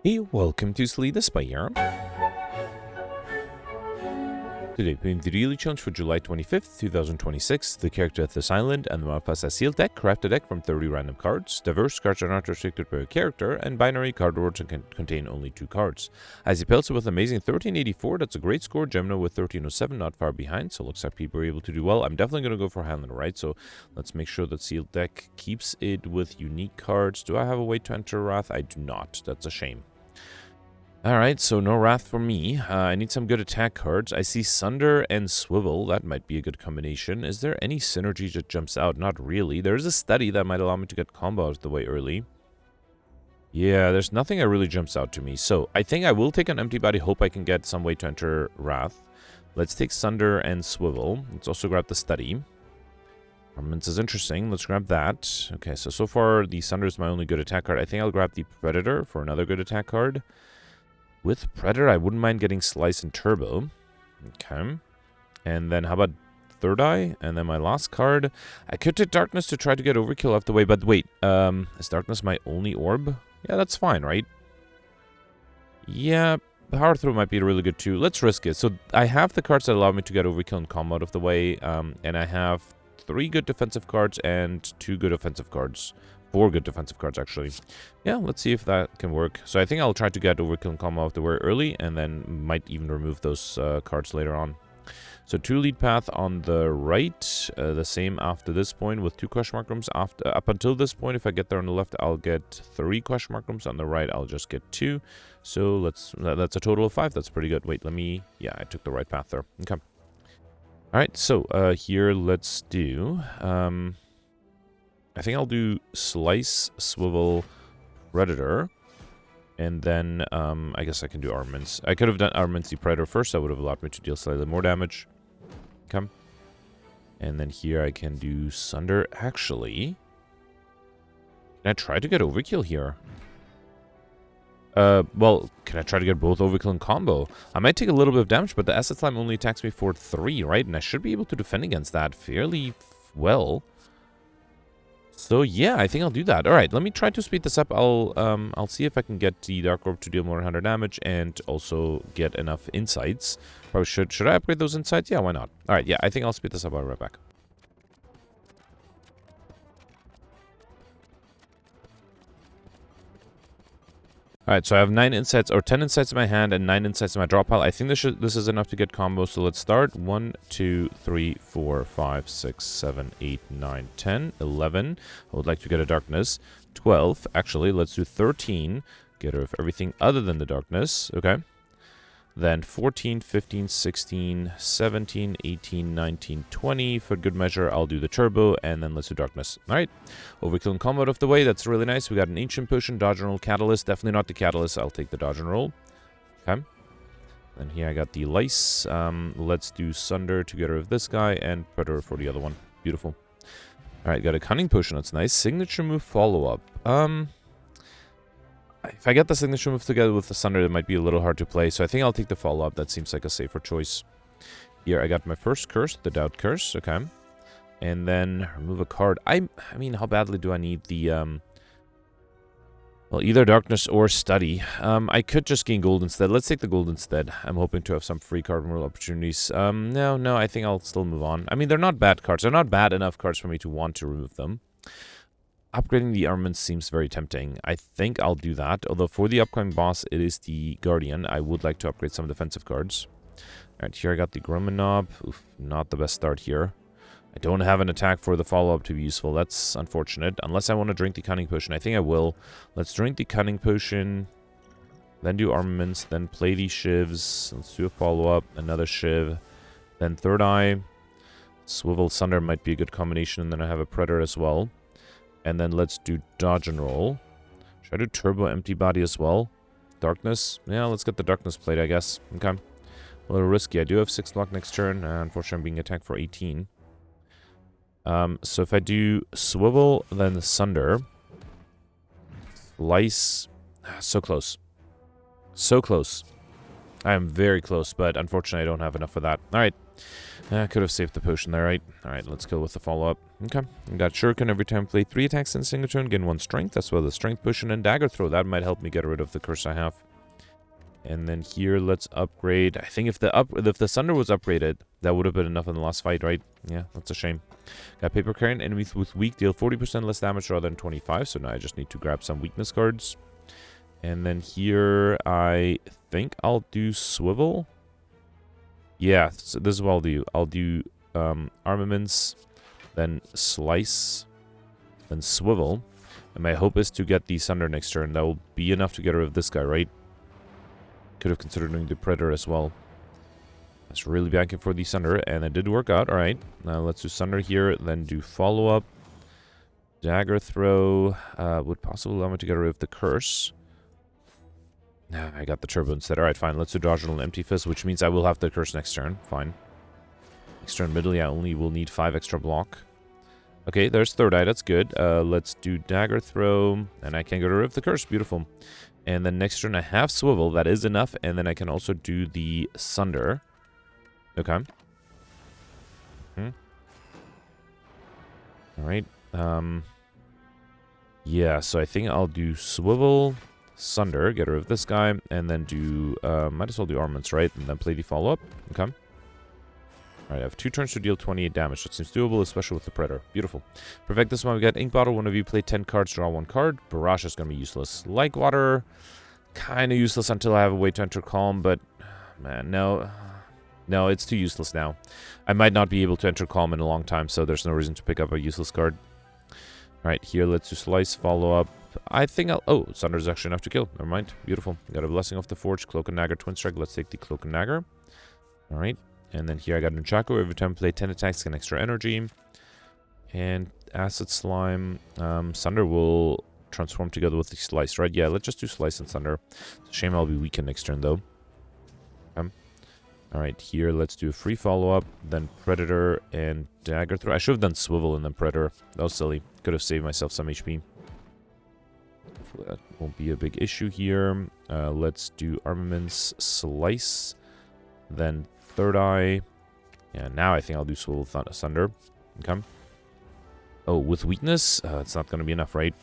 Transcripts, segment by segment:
Hey, welcome to Slay the Spire. Today, playing the Daily Challenge for July 25th, 2026. The character at this island and the modifiers as sealed deck. Craft a deck from 30 random cards. Diverse cards are not restricted per character, and binary card words can contain only 2 cards. As he Peltzer with amazing 1384, that's a great score. Gemino with 1307, not far behind, so looks like people are able to do well. I'm definitely going to go for Handler, right? So let's make sure that sealed deck keeps it with unique cards. Do I have a way to enter Wrath? I do not. That's a shame. Alright, so no Wrath for me. I need some good attack cards. I see Sunder and Swivel. That might be a good combination. Is there any synergy that jumps out? Not really. There is a study that might allow me to get combo out of the way early. Yeah, there's nothing that really jumps out to me. So I think I will take an empty body. Hope I can get some way to enter Wrath. Let's take Sunder and Swivel. Let's also grab the study. Armaments is interesting. Let's grab that. Okay, so far the Sunder is my only good attack card. I think I'll grab the Predator for another good attack card. With Predator, I wouldn't mind getting Slice and Turbo. Okay. And then how about Third Eye? And then my last card. I could take Darkness to try to get Overkill off the way, but wait. Is Darkness my only orb? Yeah, that's fine, right? Yeah, Power Throw might be really good too. Let's risk it. So I have the cards that allow me to get Overkill and Combo out of the way. And I have 3 good defensive cards and 2 good offensive cards. 4 good defensive cards, actually. Yeah, let's see if that can work. So I think I'll try to get Overkill and Combo off the way early, and then might even remove those cards later on. So 2 lead path on the right, the same after this point with 2 question mark rooms. Up until this point, if I get there on the left, I'll get 3 question mark rooms. On the right, I'll just get 2. So that's a total of 5. That's pretty good. Wait, yeah, I took the right path there. Okay. All right, so here let's do... I think I'll do Slice, Swivel, Predator, and then I guess I can do Armaments. I could have done Armaments the Predator first. That would have allowed me to deal slightly more damage. Okay. And then here I can do Sunder. Actually, can I try to get Overkill here? Well, can I try to get both Overkill and Combo? I might take a little bit of damage, but the Acid Slime only attacks me for 3, right? And I should be able to defend against that fairly well. So yeah, I think I'll do that. All right, let me try to speed this up. I'll see if I can get the Dark Orb to deal more than 100 damage and also get enough insights. Probably should I upgrade those insights? Yeah, why not? All right, yeah, I think I'll speed this up. I'll be right back. Alright, so I have 9 insights, or 10 insights in my hand and 9 insights in my draw pile. I think this is enough to get combo, so let's start. 1, 2, 3, 4, 5, 6, 7, 8, 9, 10, 11. I would like to get a darkness. 12. Actually, let's do 13. Get rid of everything other than the darkness. Okay. Then 14, 15, 16, 17, 18, 19, 20. For good measure, I'll do the turbo, and then let's do darkness. Alright. Overkill and combo out of the way. That's really nice. We got an ancient potion, dodge and roll, catalyst. Definitely not the catalyst. I'll take the dodge and roll. Okay. Then here I got the lice. Let's do Sunder to get rid of this guy, and Predator for the other one. Beautiful. Alright, got a cunning potion. That's nice. Signature move follow-up. If I get the signature move together with the Sunder, it might be a little hard to play. So I think I'll take the follow-up. That seems like a safer choice. Here, I got my first curse, the Doubt Curse. Okay. And then remove a card. I mean, how badly do I need the... Well, either Darkness or Study. I could just gain gold instead. Let's take the gold instead. I'm hoping to have some free card removal opportunities. No, I think I'll still move on. I mean, they're not bad cards. They're not bad enough cards for me to want to remove them. Upgrading the armaments seems very tempting. I think I'll do that. Although for the upcoming boss, it is the Guardian. I would like to upgrade some defensive cards. Alright, here I got the Grumman. Oof, not the best start here. I don't have an attack for the follow-up to be useful. That's unfortunate. Unless I want to drink the Cunning Potion. I think I will. Let's drink the Cunning Potion. Then do armaments. Then play these shivs. Let's do a follow-up. Another shiv. Then Third Eye. Swivel Sunder might be a good combination. And then I have a Predator as well. And then let's do dodge and roll. Should I do turbo empty body as well? Darkness? Yeah, let's get the darkness plate, I guess. Okay. A little risky. I do have 6 block next turn. Unfortunately, I'm being attacked for 18. So if I do swivel, then Sunder. Slice. So close. So close. I am very close, but unfortunately, I don't have enough for that. Alright. I could have saved the potion there, right? Alright, let's kill with the follow-up. Okay. We got Shuriken every time play 3 attacks in a single turn, gain 1 strength, as well as strength potion and dagger throw. That might help me get rid of the curse I have. And then here, let's upgrade. I think if the Sunder was upgraded, that would have been enough in the last fight, right? Yeah, that's a shame. Got Paper Carrion. Enemies with weak deal 40% less damage rather than 25, so now I just need to grab some weakness cards. And then here, I think I'll do Swivel. Yeah, so this is what I'll do. I'll do Armaments, then Slice, then Swivel. And my hope is to get the Sunder next turn. That will be enough to get rid of this guy, right? Could have considered doing the Predator as well. That's really banking for the Sunder, and it did work out. Alright, now let's do Sunder here, then do Follow-Up. Dagger Throw would possibly allow me to get rid of the Curse. Nah, I got the Turbo instead. Alright, fine. Let's do Dodgeball and Empty Fist, which means I will have the Curse next turn. Fine. Next turn middle, yeah, only will need 5 extra block. Okay, there's Third Eye. That's good. Let's do Dagger Throw, and I can get rid of the Curse. Beautiful. And then next turn I have Swivel. That is enough. And then I can also do the Sunder. Okay. Alright. Yeah, so I think I'll do Swivel, Sunder, get rid of this guy, and then do, might as well do Armaments, right? And then play the follow-up. Okay. Alright, I have 2 turns to deal 28 damage. That seems doable, especially with the Predator. Beautiful. Perfect. This one we got Ink Bottle. One of you play 10 cards, draw 1 card. Barrage is going to be useless. Like Water, kind of useless until I have a way to enter Calm, but, man, no. No, it's too useless now. I might not be able to enter Calm in a long time, so there's no reason to pick up a useless card. Alright, here, let's do Slice, Follow-Up. I think I'll... Oh, Sunder is actually enough to kill. Never mind. Beautiful. Got a Blessing of the Forge, Cloak and Dagger, Twin Strike. Let's take the Cloak and Dagger. Alright. And then here I got Nunchaku. Every time I play 10 attacks, get extra energy. And Acid Slime. Sunder will transform together with the Slice, right? Yeah, let's just do Slice and Sunder. It's a shame I'll be weakened next turn, though. Alright, here let's do a free follow-up. Then Predator and Dagger Throw. I should have done Swivel and then Predator. That was silly. Could have saved myself some HP. Hopefully that won't be a big issue here. Let's do Armaments, Slice. Then Third Eye. Yeah, now I think I'll do Swivel Sunder. Okay. Oh, with weakness? It's not going to be enough, right?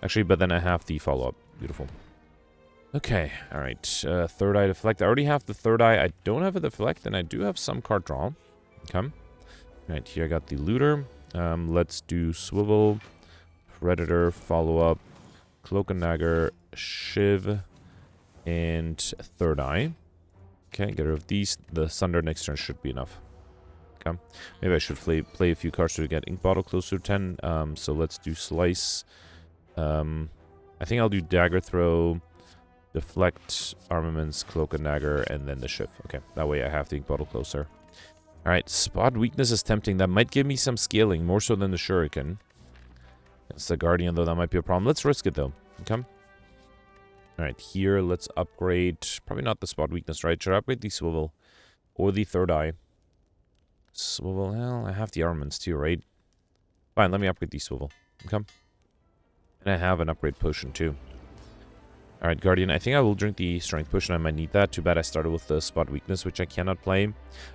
Actually, but then I have the follow-up. Beautiful. Okay, alright. Third Eye Deflect. I already have the Third Eye. I don't have a Deflect, and I do have some card draw. Okay. Alright, here I got the Looter. Let's do Swivel, Predator, Follow-Up, Cloak and Dagger, Shiv, and Third Eye. Okay, get rid of these. The Sunder next turn should be enough. Okay. Maybe I should play a few cards to get Ink Bottle closer to 10. So let's do Slice. I think I'll do Dagger Throw, Deflect, Armaments, Cloak and Dagger, and then the Shiv. Okay, that way I have the Ink Bottle closer. Alright, Spot Weakness is tempting. That might give me some scaling, more so than the Shuriken. It's the Guardian, though, that might be a problem. Let's risk it, though. Okay. Alright, here, let's upgrade... Probably not the Spot Weakness, right? Should I upgrade the Swivel? Or the Third Eye? Swivel, well, I have the Armaments, too, right? Fine, let me upgrade the Swivel. Okay. And I have an upgrade potion, too. Alright, Guardian. I think I will drink the Strength Potion. I might need that. Too bad I started with the Spot Weakness, which I cannot play.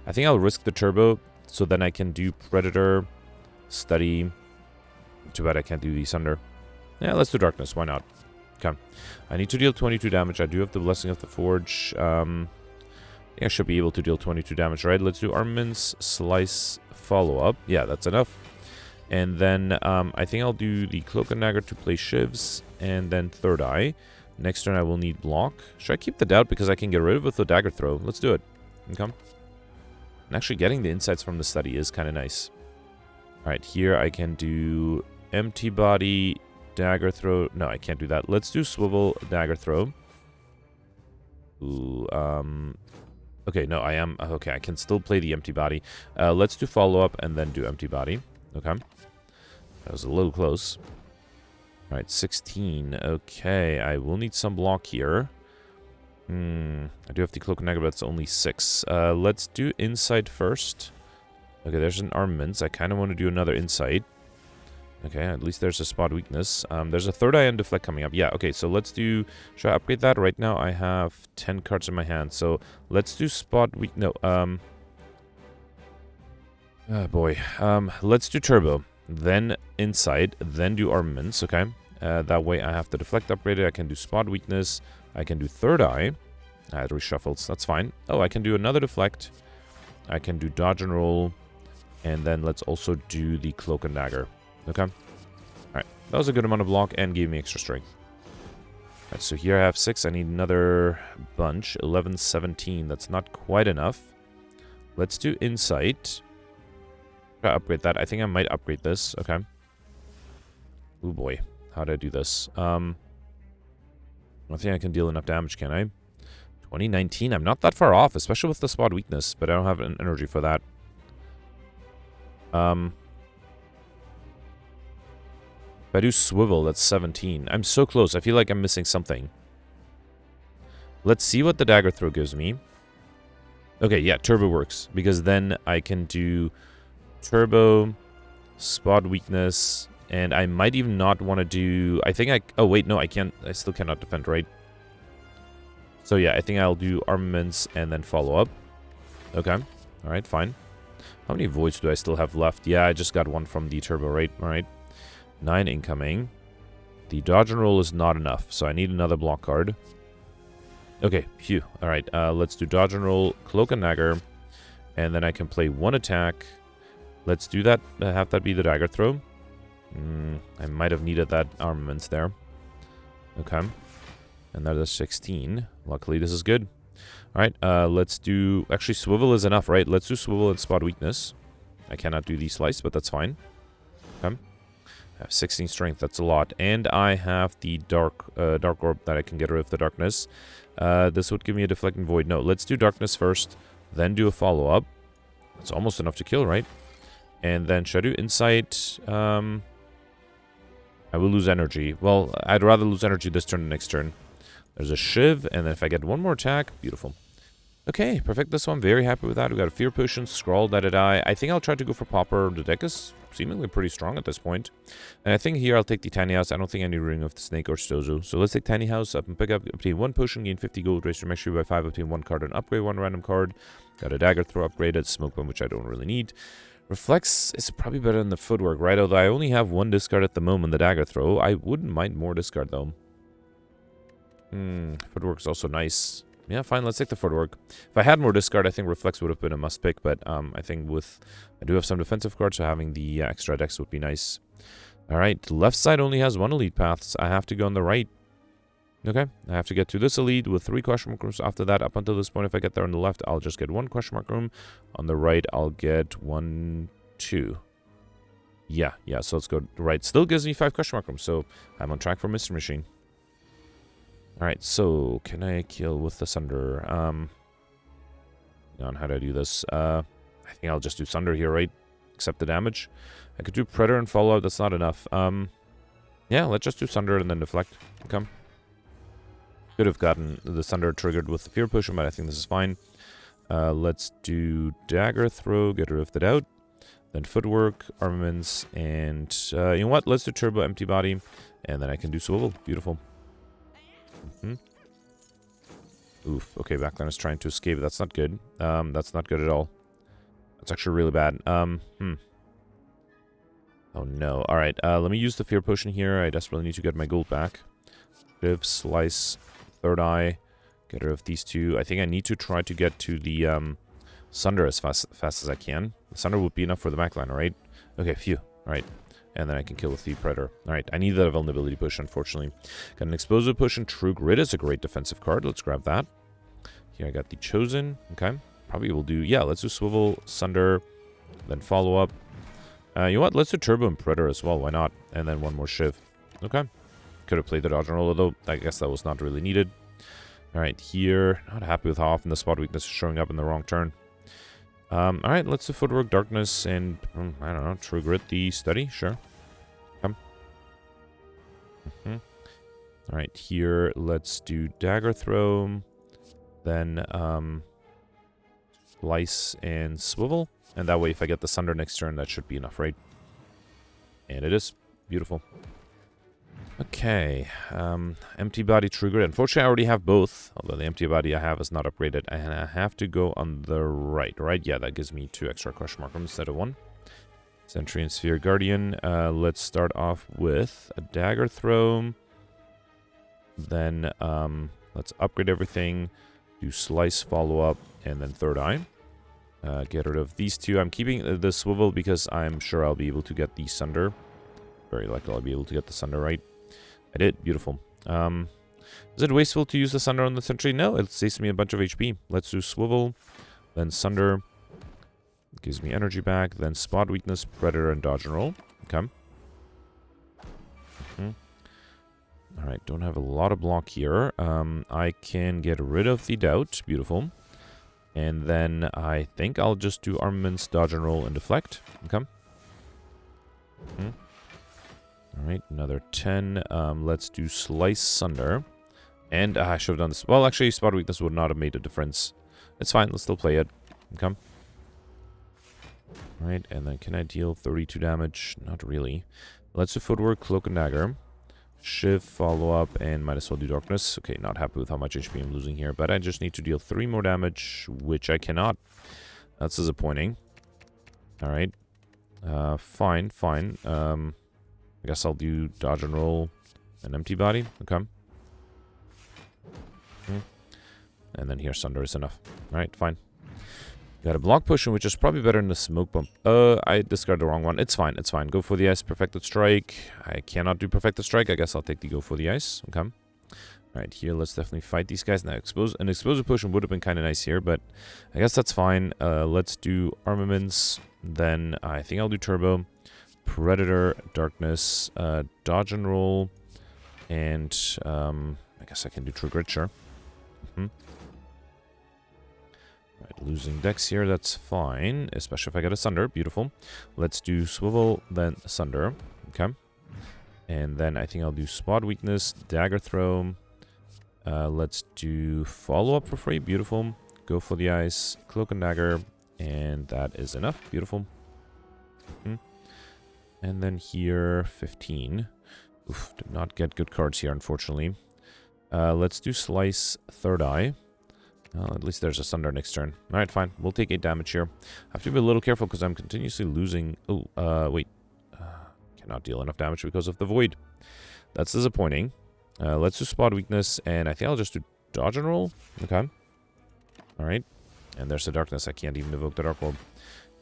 I think I'll risk the Turbo, so then I can do Predator, Study. Too bad I can't do the Sunder. Yeah, let's do Darkness. Why not? Okay. I need to deal 22 damage. I do have the Blessing of the Forge. I think I should be able to deal 22 damage, right? Let's do Armaments, Slice, Follow-Up. Yeah, that's enough. And then I think I'll do the Cloak and Dagger to play Shivs, and then Third Eye. Next turn I will need block. Should I keep the Doubt because I can get rid of it with the Dagger Throw? Let's do it. Okay. And actually getting the insights from the study is kind of nice. Alright, here I can do Empty Body, Dagger Throw. No, I can't do that. Let's do Swivel, Dagger Throw. Ooh, okay, no, I am... Okay, I can still play the Empty Body. Let's do Follow-Up and then do Empty Body. Okay. That was a little close. Alright, 16. Okay, I will need some block here. I do have the Cloak and Dagger, but that's only 6. Let's do Insight first. Okay, there's an Armaments. I kind of want to do another Insight. Okay, at least there's a Spot Weakness. There's a Third Eye and Deflect coming up. Yeah, okay, so let's do... Should I upgrade that? Right now I have 10 cards in my hand, so let's do Spot Weak... No, Oh boy. Let's do turbo, then insight, then do armaments, okay? That way I have the deflect upgraded, I can do spot weakness, I can do third eye. It reshuffles, that's fine. Oh, I can do another deflect. I can do dodge and roll. And then let's also do the cloak and dagger. Okay. Alright. That was a good amount of block and gave me extra strength. Alright, so here I have 6. I need another bunch. 11, 17. That's not quite enough. Let's do insight. Try to upgrade that. I think I might upgrade this. Okay. Oh boy. How do I do this? I think I can deal enough damage, can I? 2019. I'm not that far off, especially with the spot weakness, but I don't have an energy for that. If I do swivel, that's 17. I'm so close. I feel like I'm missing something. Let's see what the dagger throw gives me. Okay, yeah, turbo works. Because then I can do turbo, spot weakness, and I might even not want to do... I think I... Oh, wait, no, I can't. I still cannot defend, right? So, yeah, I think I'll do armaments and then follow up. Okay. Alright, fine. How many voids do I still have left? Yeah, I just got one from the turbo, right? Alright. 9 incoming. The dodge and roll is not enough, so I need another block card. Okay, phew. Alright, let's do dodge and roll, cloak and dagger, and then I can play one attack. Let's do that. Have that be the dagger throw. I might have needed that armaments there. Okay. And that is 16. Luckily, this is good. Alright, let's do... Actually, swivel is enough, right? Let's do swivel and spot weakness. I cannot do the slice, but that's fine. Okay. I have 16 strength, that's a lot. And I have the dark orb that I can get rid of the darkness. This would give me a deflecting void. No, let's do darkness first, then do a follow-up. That's almost enough to kill, right? And then should I do insight? I will lose energy. Well, I'd rather lose energy this turn than next turn. There's a shiv, and then if I get one more attack, beautiful. Okay, perfect this one. Very happy with that. We got a fear potion, scroll, die. I think I'll try to go for popper. The deck is seemingly pretty strong at this point. And I think here I'll take the tiny house. I don't think I need ring of the snake or stozo. So let's take tiny house up and pick up, obtain 1 potion, gain 50 gold, raise your max by 5, obtain 1 card and upgrade 1 random card. Got a dagger throw upgraded, smoke bomb, which I don't really need. Reflex is probably better than the footwork, right? Although I only have 1 discard at the moment, the dagger throw. I wouldn't mind more discard though. Footwork's also nice. Yeah, fine, let's take the footwork. If I had more discard, I think Reflex would have been a must pick, but I think I do have some defensive cards, so having the extra decks would be nice. Alright, the left side only has 1 elite path, so I have to go on the right. Okay, I have to get to this elite with 3 question mark rooms. After that, up until this point, if I get there on the left, I'll just get 1 question mark room. On the right, I'll get 1, 2. Yeah, so let's go right. Still gives me 5 question mark rooms, so I'm on track for Mr. Machine. Alright, so can I kill with the Sunder? On how do I do this? I think I'll just do Sunder here, right? Accept the damage. I could do Predator and follow up, that's not enough. Yeah, let's just do Sunder and then deflect. Okay. Could have gotten the Sunder triggered with the Fear Potion, but I think this is fine. Let's do Dagger Throw, get rid of the doubt. Then Footwork, Armaments, and you know what? Let's do Turbo, Empty Body, and then I can do Swivel. Beautiful. Oof. Okay, Backline is trying to escape. That's not good. That's not good at all. That's actually really bad. Oh no. Alright, let me use the Fear Potion here. I desperately need to get my gold back. Shiv, Slice, Third Eye. Get rid of these 2. I think I need to try to get to the Sunder as fast as I can. The Sunder would be enough for the backline, right? Okay, phew. Alright. And then I can kill with the Predator. Alright, I need that vulnerability push, unfortunately. Got an Explosive Potion. True Grit is a great defensive card. Let's grab that. Here I got the Chosen. Okay. Probably will do... Yeah, let's do Swivel, Sunder, then follow up. You know what? Let's do Turbo and Predator as well. Why not? And then 1 more Shiv. Okay. Could have played the Dodge and Roller, though. I guess that was not really needed. Alright, here. Not happy with how often the spot weakness is showing up in the wrong turn. Alright, let's do Footwork, Darkness, and, I don't know, True Grit, the Study, sure. Come. Alright, here, let's do Dagger Throw, then, Slice and Swivel, and that way if I get the Sunder next turn, that should be enough, right? And it is. Beautiful. Okay, empty body trigger. Unfortunately, I already have both, although the empty body I have is not upgraded, and I have to go on the right, right? Yeah, that gives me 2 extra question mark instead of 1. Sentry and Sphere Guardian. Let's start off with a dagger throw. Then let's upgrade everything, do slice follow-up, and then third eye. Get rid of these 2. I'm keeping the swivel because I'm sure I'll be able to get the sunder. Very likely I'll be able to get the sunder right. I did. Beautiful. Is it wasteful to use the Sunder on the Sentry? No, it saves me a bunch of HP. Let's do Swivel, then Sunder. Gives me energy back, then Spot Weakness, Predator, and Dodge and Roll. Okay. Alright, don't have a lot of block here. I can get rid of the Doubt. Beautiful. And then I think I'll just do Armaments, Dodge and Roll, and Deflect. Okay. Alright, another 10. Let's do Slice Sunder. And I should have done this. Well, actually, Spot Weakness would not have made a difference. It's fine. Let's still play it. Okay. Alright, and then can I deal 32 damage? Not really. Let's do Footwork, Cloak and Dagger. Shiv, follow-up, and might as well do Darkness. Okay, not happy with how much HP I'm losing here, but I just need to deal 3 more damage, which I cannot. That's disappointing. Alright. Fine. I guess I'll do Dodge and Roll and Empty Body. Okay. And then here, Sunder is enough. Alright, fine. Got a block potion, which is probably better than the smoke bomb. I discarded the wrong one. It's fine. Go for the ice. Perfected strike. I cannot do perfected strike. I guess I'll take the go for the ice. Okay. Alright, here, let's definitely fight these guys. Now, an explosive potion would have been kind of nice here, but I guess that's fine. Let's do armaments. Then I think I'll do turbo. Predator, darkness, dodge and roll, and I guess I can do true grit, sure. Right, losing dex here, that's fine, especially if I get a Sunder. Beautiful. Let's do Swivel, then Sunder. Okay. And then I think I'll do Spot Weakness, Dagger Throw. Let's do Follow-Up for free. Beautiful. Go for the ice, Cloak and Dagger, and that is enough. Beautiful. And then here, 15. Oof, did not get good cards here, unfortunately. Let's do Slice, Third Eye. At least there's a Sunder next turn. Alright, fine. We'll take 8 damage here. I have to be a little careful because I'm continuously losing... Oh, wait. Cannot deal enough damage because of the Void. That's disappointing. Let's do Spot Weakness, and I think I'll just do Dodge and Roll. Okay. Alright. And there's the Darkness. I can't even evoke the Dark Orb.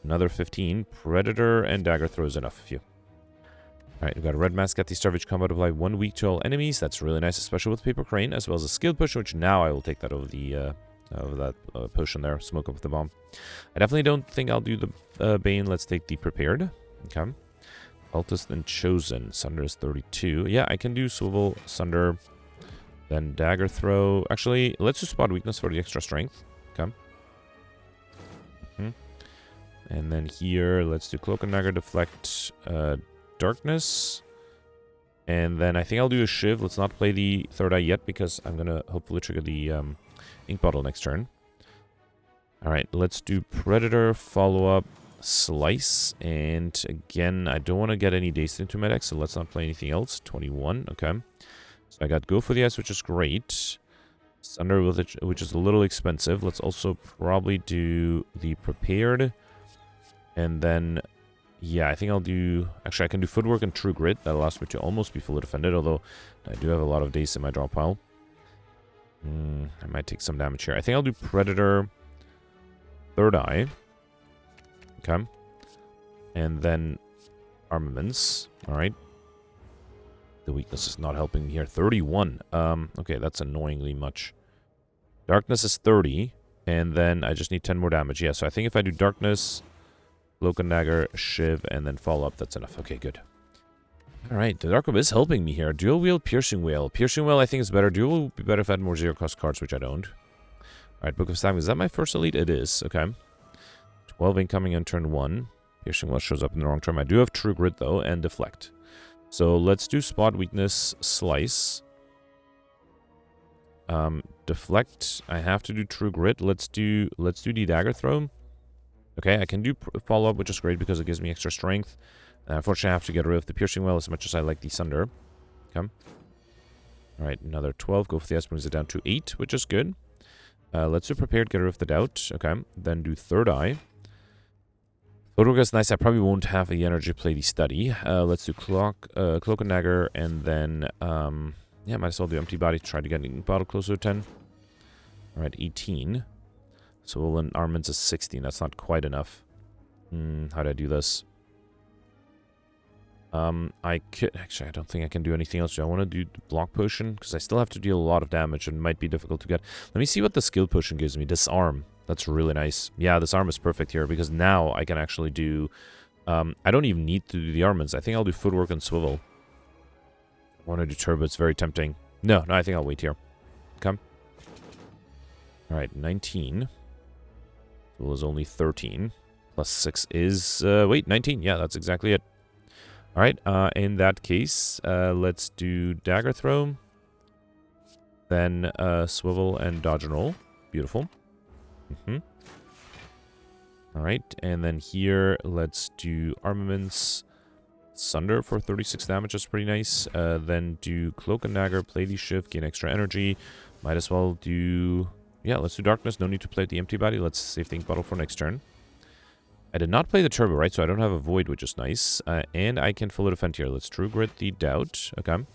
Another 15. Predator and Dagger Throw is enough of you. Alright, we've got a Red Mask at the Starvage combo to apply 1 weak to all enemies. That's really nice, especially with Paper Crane, as well as a Skill Push, which now I will take that over the... over that potion there. Smoke up the bomb. I definitely don't think I'll do the Bane. Let's take the Prepared. Okay. Cultist and Chosen. Sunder is 32. Yeah, I can do Swivel, Sunder, then Dagger Throw. Actually, let's do Spot Weakness for the extra strength. Okay. And then here, let's do Cloak and Dagger, Deflect, Darkness. And then I think I'll do a Shiv. Let's not play the Third Eye yet, because I'm going to hopefully trigger the Ink Bottle next turn. Alright, let's do Predator, follow-up, Slice. And again, I don't want to get any Daze into my deck, so let's not play anything else. 21, okay. So I got Go for the Ice, which is great. Sunder, which is a little expensive. Let's also probably do the Prepared. And then, yeah, I think I'll do... Actually, I can do Footwork and True Grit. That allows me to almost be fully defended, although I do have a lot of Daze in my draw pile. I might take some damage here. I think I'll do Predator, Third Eye. Okay. And then Armaments. Alright. The weakness is not helping me here. 31. Okay, that's annoyingly much. Darkness is 30. And then I just need 10 more damage. Yeah, so I think if I do Darkness, Cloak and Dagger, Shiv, and then Follow-Up, that's enough. Okay, good. Alright, the Dark Orb is helping me here. Dual Wield, Piercing Whale. Piercing Whale I think is better. Dual would be better if I had more zero-cost cards, which I don't. Alright, Book of Stabbing. Is that my first elite? It is. Okay. 12 incoming on turn 1. Piercing Whale shows up in the wrong turn. I do have True Grit, though, and Deflect. So let's do Spot Weakness, Slice. Deflect. I have to do True Grit. Let's do the Dagger Throw. Okay, I can do Follow-Up, which is great because it gives me extra strength. Unfortunately, I have to get rid of the Piercing Whale as much as I like the Sunder. Okay. Alright, another 12. Go for the S brings it down to 8, which is good. Let's do prepared, get rid of the doubt. Okay, then do third eye. Photowork is nice. I probably won't have the energy to play the study. Let's do cloak and dagger, and then yeah, might as well do empty body to try to get an ink bottle closer to 10. Alright, 18. So we'll end armaments is 16. That's not quite enough. How do I do this? I could... Actually, I don't think I can do anything else. Do I want to do the block potion? Because I still have to deal a lot of damage and it might be difficult to get. Let me see what the skill potion gives me. Disarm. That's really nice. Yeah, disarm is perfect here because now I can actually do... I don't even need to do the armaments. I think I'll do footwork and swivel. I want to do turbo. It's very tempting. No, I think I'll wait here. Okay. Alright, 19. Swivel is only 13. Plus 6 is... wait, 19. Yeah, that's exactly it. Alright, in that case, let's do dagger throw. Then swivel and dodge and roll. Beautiful. Alright, and then here, let's do armaments. Sunder for 36 damage is pretty nice. Then do cloak and dagger, play the shift, gain extra energy. Might as well do... Yeah, let's do darkness. No need to play the empty body. Let's save the ink bottle for next turn. I did not play the turbo, right? So I don't have a void, which is nice. And I can full defend here. Let's true grit the doubt. Okay.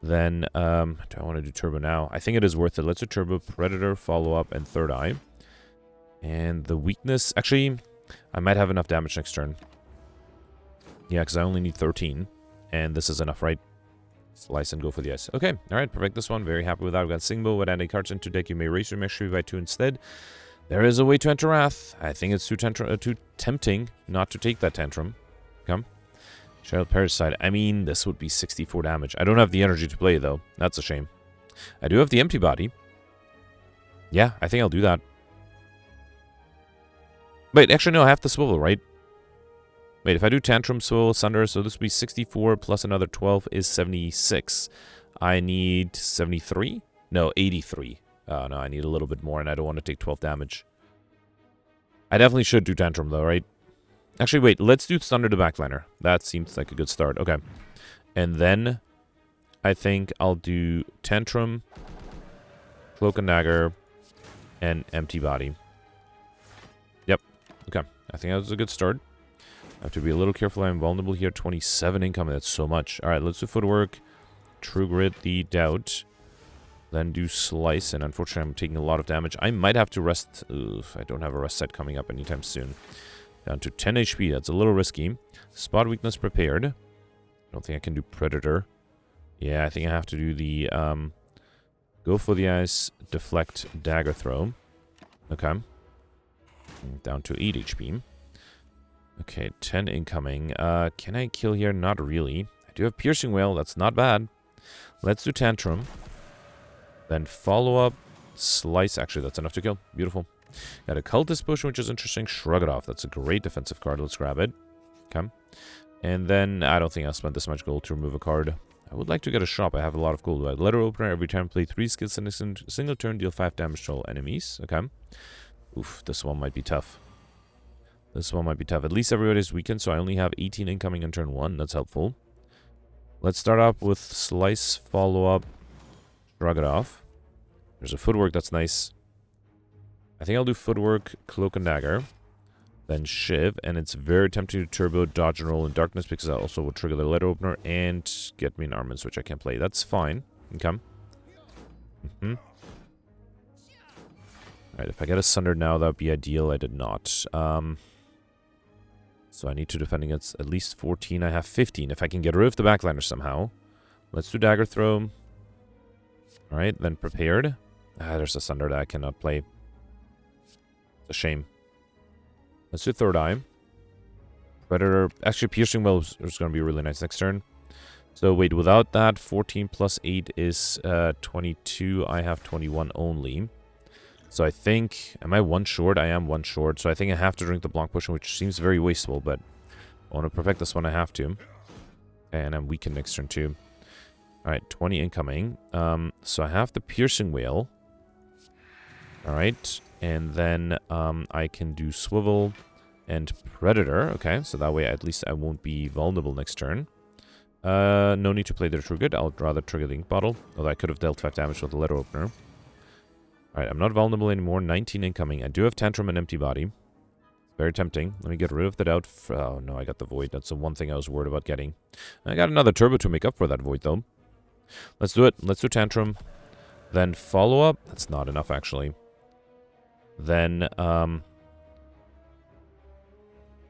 Then, do I want to do turbo now? I think it is worth it. Let's do turbo, predator, follow up, and third eye. And the weakness... Actually, I might have enough damage next turn. Yeah, because I only need 13. And this is enough, right? Slice and go for the ice. Okay, alright, perfect this one. Very happy with that. We've got Singbo. With any cards into deck, you may raise your mastery by 2 instead. There is a way to enter Wrath. I think it's too tempting not to take that tantrum. Come. Child Parasite. I mean, this would be 64 damage. I don't have the energy to play, though. That's a shame. I do have the empty body. Yeah, I think I'll do that. Wait, actually, no, I have the swivel, right? Wait, if I do Tantrum, Swivel, Sunder, so this would be 64 plus another 12 is 76. I need 73? No, 83. Oh, no, I need a little bit more, and I don't want to take 12 damage. I definitely should do Tantrum, though, right? Actually, wait, let's do Sunder to Backliner. That seems like a good start. Okay. And then I think I'll do Tantrum, Cloak and Dagger, and Empty Body. Yep. Okay. I think that was a good start. I have to be a little careful. I'm vulnerable here. 27 income. That's so much. All right, let's do footwork. True Grit the doubt. Then do slice. And unfortunately, I'm taking a lot of damage. I might have to rest. Oof, I don't have a rest set coming up anytime soon. Down to 10 HP. That's a little risky. Spot weakness prepared. I don't think I can do Predator. Yeah, I think I have to do the go for the ice, deflect, dagger throw. Okay. Down to 8 HP. Okay, 10 incoming. Can I kill here? Not really. I do have Piercing Wail. That's not bad. Let's do Tantrum. Then follow up. Slice. Actually, that's enough to kill. Beautiful. Got a Cultist Potion, which is interesting. Shrug it off. That's a great defensive card. Let's grab it. Okay. And then I don't think I'll spend this much gold to remove a card. I would like to get a shop. I have a lot of gold. Letter Opener. Every time play 3 skills in a single turn, deal 5 damage to all enemies. Okay. Oof, this one might be tough. This one might be tough. At least everybody's weakened, so I only have 18 incoming in turn 1. That's helpful. Let's start off with Slice, follow up, shrug it off. There's a Footwork, that's nice. I think I'll do Footwork, Cloak and Dagger. Then Shiv, and it's very tempting to turbo, dodge and roll in darkness because that also will trigger the letter opener and get me an armaments, which I can't play. That's fine. Okay. Alright, if I get a Sunder now, that would be ideal. I did not. So I need to defend against at least 14. I have 15. If I can get rid of the backliner somehow. Let's do Dagger Throw. Alright, then Prepared. There's a Sunder that I cannot play. It's a shame. Let's do Third Eye. Predator. Actually, Piercing Wail is going to be really nice next turn. So wait, without that, 14 plus 8 is 22. I have 21 only. So I think... Am I 1 short? I am 1 short. So I think I have to drink the Block Potion, which seems very wasteful, but I want to perfect this one. I have to. And I'm weakened next turn too. Alright, 20 incoming. So I have the Piercing Wail. Alright. And then I can do Swivel and Predator. Okay, so that way at least I won't be vulnerable next turn. No need to play the True Good. I'll rather trigger the ink bottle. Although I could have dealt 5 damage with the letter opener. Alright, I'm not vulnerable anymore. 19 incoming. I do have Tantrum and Empty Body. Very tempting. Let me get rid of the doubt. Oh, no, I got the Void. That's the one thing I was worried about getting. I got another Turbo to make up for that Void, though. Let's do it. Let's do Tantrum. Then follow up. That's not enough, actually. Then,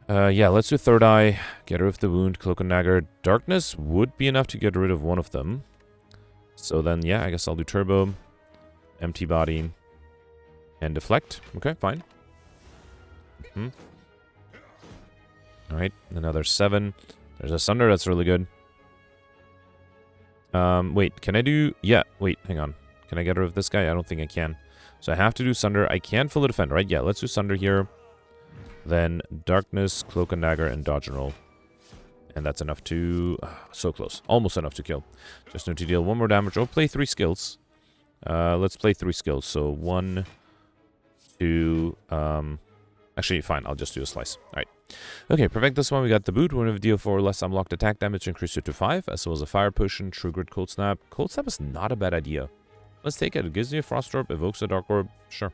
yeah, let's do Third Eye. Get rid of the Wound, Cloak and Dagger. Darkness would be enough to get rid of one of them. So then, yeah, I guess I'll do Turbo. Empty Body. And Deflect. Okay, fine. Alright, another 7. There's a Sunder, that's really good. Wait, can I do... Yeah, wait, hang on. Can I get rid of this guy? I don't think I can. So I have to do Sunder. I can fully defend, right? Yeah, let's do Sunder here. Then Darkness, Cloak and Dagger, and Dodge and Roll. And that's enough to... so close. Almost enough to kill. Just need to deal 1 more damage. Oh, play 3 skills. Let's play 3 skills. So 1, 2... Actually, fine. I'll just do a slice. Alright. Okay, perfect. This one we got the boot. We're going to deal 4 less unlocked attack damage, increase it to 5, as well as a fire potion, True Grit, Cold Snap. Cold Snap is not a bad idea. Let's take it. It gives me a Frost Orb, evokes a Dark Orb. Sure.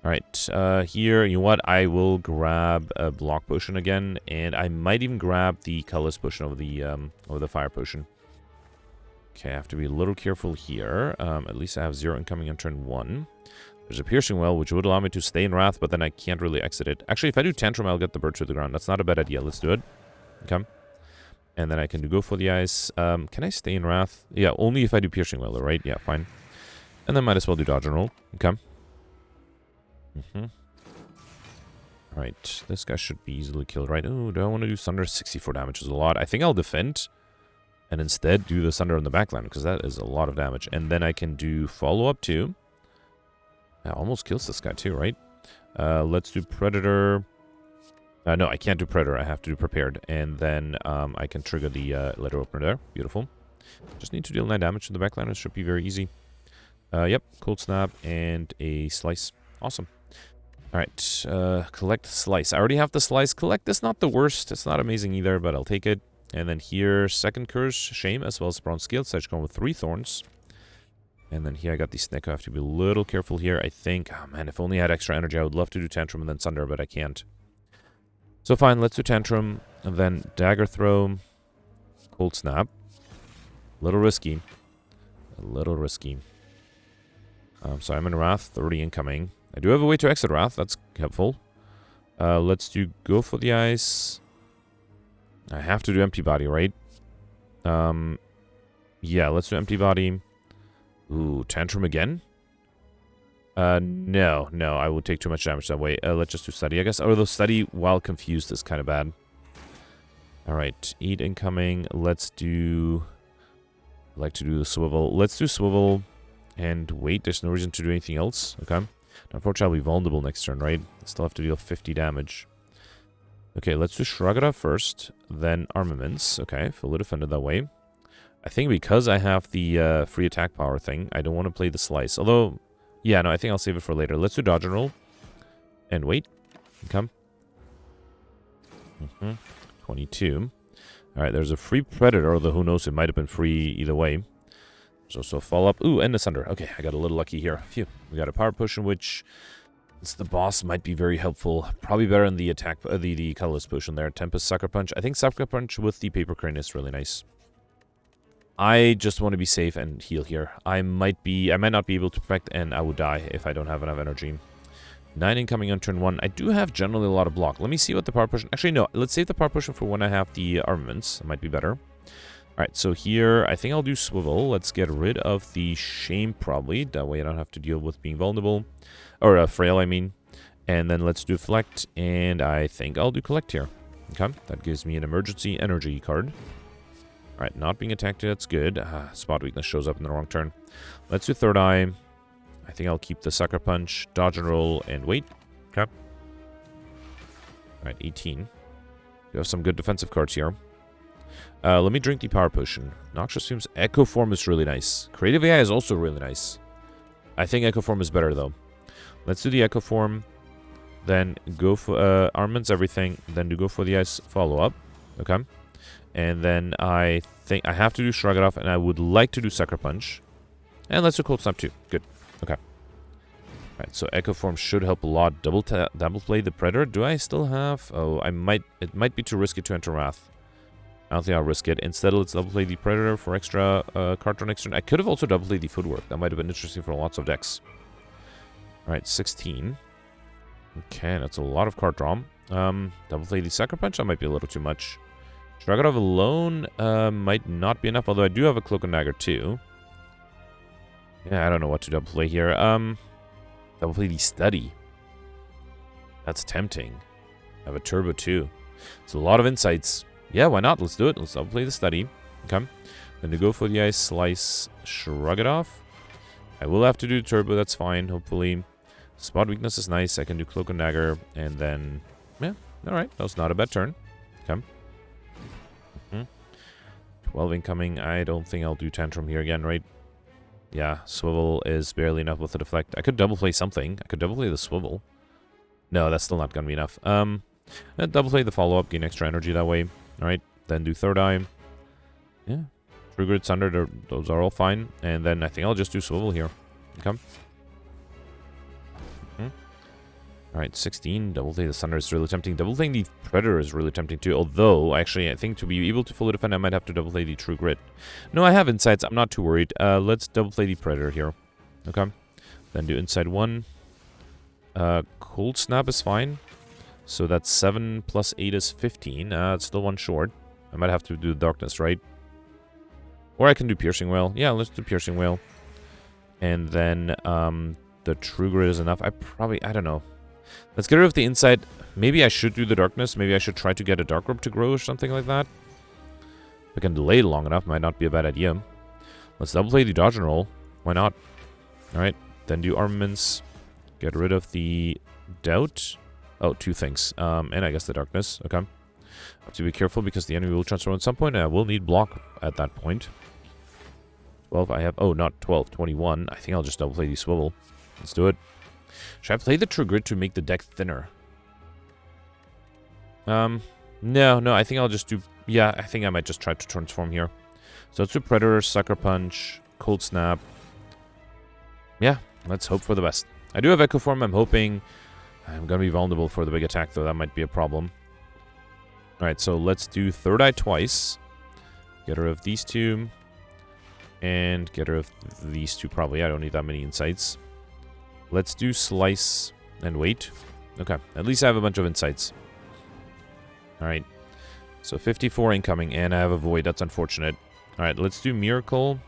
Alright, here, you know what? I will grab a Block Potion again, and I might even grab the Colorless Potion over the Fire Potion. Okay, I have to be a little careful here. At least I have 0 incoming on turn 1. There's a Piercing Well, which would allow me to stay in Wrath, but then I can't really exit it. Actually, if I do Tantrum, I'll get the bird to the ground. That's not a bad idea. Let's do it. Okay. And then I can go for the Ice. Can I stay in Wrath? Yeah, only if I do Piercing Well, right? Yeah, fine. And then might as well do Dodge and Roll. Okay. Alright, this guy should be easily killed, right? Oh, do I want to do Sunder? 64 damage is a lot. I think I'll defend and instead do the Sunder on the backline, because that is a lot of damage. And then I can do follow-up too. That almost kills this guy too, right? Let's do Predator. No, I can't do Predator. I have to do Prepared. And then I can trigger the letter opener there. Beautiful. Just need to deal 9 damage to the backline. It should be very easy. Yep, Cold Snap and a Slice. Awesome. Alright, collect Slice. I already have the Slice. Collect is not the worst. It's not amazing either, but I'll take it. And then here, Second Curse, Shame, as well as Bronze Scale. So I should go with 3 Thorns. And then here I got the Snick. I have to be a little careful here. I think, oh man, if only I had extra energy, I would love to do Tantrum and then Sunder, but I can't. So fine, let's do Tantrum, and then Dagger Throw, Cold Snap. A little risky. A little risky. So I'm in Wrath, 30 incoming. I do have a way to exit Wrath, that's helpful. Let's do Go for the Ice. I have to do Empty Body, right? Yeah, let's do Empty Body. Ooh, Tantrum again? No, I would take too much damage that way. Let's just do Study, I guess. Although Study, while confused, is kind of bad. Alright, 8 incoming. Let's do... I'd like to do the Swivel. Let's do Swivel and wait. There's no reason to do anything else. Okay. Unfortunately, I'll be vulnerable next turn, right? I still have to deal 50 damage. Okay, let's do Shrug It Off first. Then Armaments. Okay, fully defended that way. I think because I have the free attack power thing, I don't want to play the Slice. Although, yeah, no, I think I'll save it for later. Let's do Dodge and Roll. And wait. Okay. 22. Alright, there's a free Predator, although who knows, it might have been free either way. So follow-up. Ooh, and the Sunder. Okay, I got a little lucky here. Phew. We got a Power Potion, which... the boss might be very helpful. Probably better in the attack, the Colorless Potion there. Tempest, Sucker Punch. I think Sucker Punch with the Paper Crane is really nice. I just want to be safe and heal here. I might not be able to perfect, and I would die if I don't have enough energy. 9 incoming on turn 1. I do have generally a lot of block. Let me see what the Power Potion... Actually, no. Let's save the Power Potion for when I have the Armaments. It might be better. Alright, so here, I think I'll do Swivel. Let's get rid of the Shame, probably. That way I don't have to deal with being vulnerable. Or frail, I mean. And then let's do Deflect, and I think I'll do Collect here. Okay, that gives me an Emergency Energy card. Alright, not being attacked, that's good. Spot Weakness shows up in the wrong turn. Let's do Third Eye. I think I'll keep the Sucker Punch, Dodge and Roll, and wait. Okay. Alright, 18. We have some good defensive cards here. Let me drink the Power Potion. Noxious Fumes. Echo Form is really nice. Creative AI is also really nice. I think Echo Form is better, though. Let's do the Echo Form. Then go for Armaments, everything. Then do Go for the Ice follow-up. Okay. And then I think I have to do Shrug It Off, and I would like to do Sucker Punch. And let's do Cold Snap too. Good. Okay. Alright, so Echo Form should help a lot. Double play the Predator. Do I still have... Oh, I might... It might be too risky to enter Wrath. I don't think I'll risk it. Instead, let's double play the Predator for extra card draw next turn. I could have also double played the Footwork. That might have been interesting for lots of decks. Alright, 16. Okay, that's a lot of card draw. Double play the Sucker Punch. That might be a little too much. Shrug It Off alone might not be enough, although I do have a Cloak and Dagger too. Yeah, I don't know what to double play here. Double play the Study. That's tempting. I have a Turbo too. It's a lot of insights. Yeah, why not? Let's do it. Let's double play the Study. Okay. Then to go for the Ice Slice, Shrug It Off. I will have to do Turbo, that's fine, hopefully. Spot Weakness is nice. I can do Cloak and Dagger, and then... Yeah, alright. That was not a bad turn. Okay. 12 incoming. I don't think I'll do Tantrum here again, right? Yeah, Swivel is barely enough with the Deflect. I could double play something. I could double play the Swivel. No, that's still not going to be enough. Double play the Follow-Up, gain extra energy that way. Alright, then do Third Eye. Yeah. True Grit, Sunder, those are all fine. And then I think I'll just do Swivel here. Okay. Alright, 16. Double play the Sunder is really tempting. Double playing the Predator is really tempting too. Although, actually, I think to be able to fully defend, I might have to double play the True Grit. No, I have Insights. I'm not too worried. Let's double play the Predator here. Okay. Then do Inside 1. Cold Snap is fine. So that's 7 plus 8 is 15. It's still one short. I might have to do Darkness, right? Or I can do Piercing Wail. Yeah, let's do Piercing Wail. And then the True Grit is enough. I don't know. Let's get rid of the Insight. Maybe I should do the Darkness. Maybe I should try to get a Dark Orb to grow or something like that. If I can delay it long enough, might not be a bad idea. Let's double play the Dodge and Roll. Why not? Alright, then do Armaments. Get rid of the Doubt. Oh, two things. And I guess the Darkness. Okay. I have to be careful because the enemy will transform at some point, and I will need block at that point. 12, I have... Oh, not 12, 21. I think I'll just double play the Swivel. Let's do it. Should I play the True Grit to make the deck thinner? No, I think I'll just do... Yeah, I think I might just try to transform here. So let's do Predator, Sucker Punch, Cold Snap. Yeah, let's hope for the best. I do have Echo Form. I'm hoping I'm going to be vulnerable for the big attack, though. That might be a problem. Alright, so let's do Third Eye twice. Get rid of these two. And get rid of these two, probably. I don't need that many Insights. Let's do Slice and wait. Okay, at least I have a bunch of Insights. Alright. So 54 incoming, and I have a Void. That's unfortunate. Alright, let's do Miracle.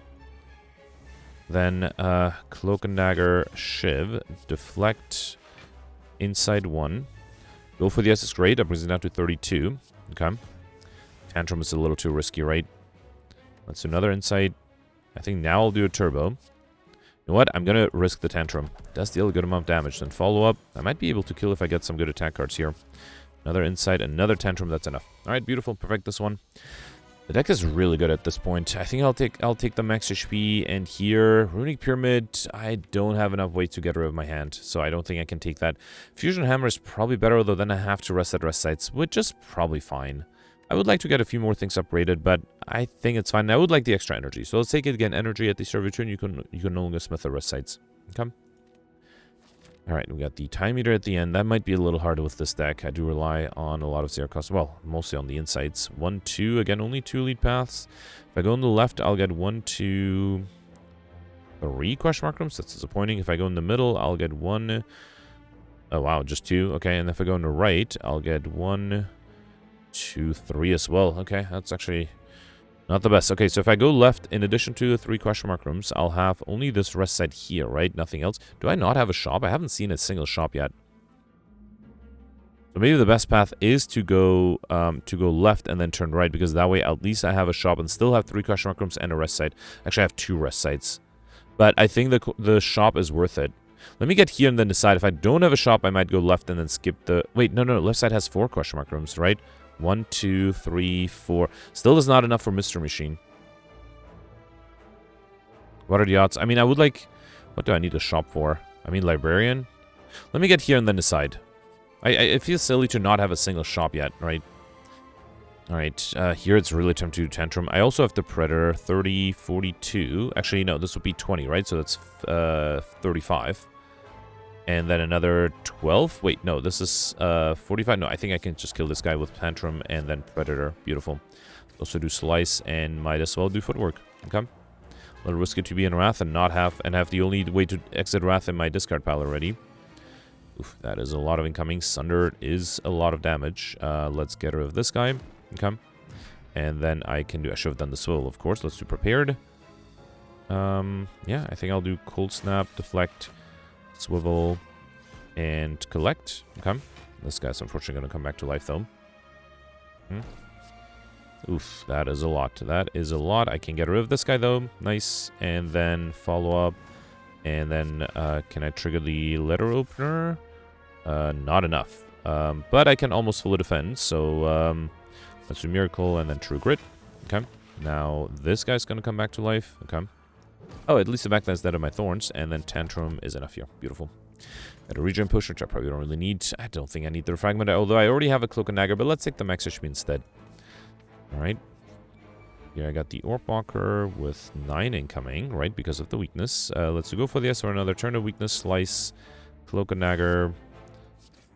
Then Cloak and Dagger, Shiv. Deflect. Inside 1. Go for the S is great. That brings it down to 32. Okay. Tantrum is a little too risky, right? Let's do another Insight. I think now I'll do a Turbo. You know what? I'm going to risk the Tantrum. Does deal a good amount of damage. Then follow up. I might be able to kill if I get some good attack cards here. Another Insight, another Tantrum. That's enough. Alright, beautiful. Perfect this one. The deck is really good at this point. I think I'll take the max HP, and here, Runic Pyramid, I don't have enough weight to get rid of my hand, so I don't think I can take that. Fusion Hammer is probably better, although then I have to rest at rest sites, which is probably fine. I would like to get a few more things upgraded, but I think it's fine. I would like the extra energy, so let's take it again. Energy at the servitude, you can no longer smith the rest sites. Okay. Alright, we got the Time Eater at the end. That might be a little harder with this deck. I do rely on a lot of zero cost. Well, mostly on the Insights. 1, 2. Again, only 2 lead paths. If I go on the left, I'll get 1, 2, 3 question mark rooms. That's disappointing. If I go in the middle, I'll get 1. Oh, wow, just 2. Okay, and if I go on the right, I'll get 1, 2, 3 as well. Okay, that's actually... not the best. Okay, so if I go left, in addition to the 3 question mark rooms, I'll have only this rest site here, right? Nothing else. Do I not have a shop? I haven't seen a single shop yet. So maybe the best path is to go left and then turn right, because that way at least I have a shop and still have 3 question mark rooms and a rest site. Actually, I have 2 rest sites. But I think the shop is worth it. Let me get here and then decide. If I don't have a shop, I might go left and then skip the... Wait, no, left side has 4 question mark rooms, right? 1, 2, 3, 4. Still is not enough for Mystery Machine. What are the odds? I mean, I would like... What do I need a shop for? I mean, Librarian? Let me get here and then decide. It feels silly to not have a single shop yet, right? Alright, here it's really time to do Tantrum. I also have the Predator, 30, 42. Actually, no, this would be 20, right? So that's 35. And then another 12. Wait, no, this is 45. No, I think I can just kill this guy with Tantrum and then Predator. Beautiful. Also do Slice and might as well do Footwork. Okay. A little risky to be in Wrath and not have the only way to exit Wrath in my discard pile already. Oof, that is a lot of incoming. Sunder is a lot of damage. Let's get rid of this guy. Okay. And then I can do... I should have done the Swivel, of course. Let's do Prepared. Yeah, I think I'll do Cold Snap, Deflect, Swivel, and Collect. Okay. This guy's unfortunately going to come back to life, though. Oof, that is a lot. That is a lot. I can get rid of this guy, though. Nice. And then follow up. And then, can I trigger the letter opener? Not enough. But I can almost fully defend. So, let's do Miracle and then True Grit. Okay. Now, this guy's going to come back to life. Okay. Oh, at least the backline's dead of my Thorns. And then Tantrum is enough here. Beautiful. Got a Regen Push, which I probably don't really need. I don't think I need the Fragment, although I already have a Cloak and Dagger. But let's take the Max HP instead. Alright. Here I got the Orb Walker with 9 incoming, right, because of the weakness. Let's go for the S for another turn of weakness. Slice, Cloak and Dagger.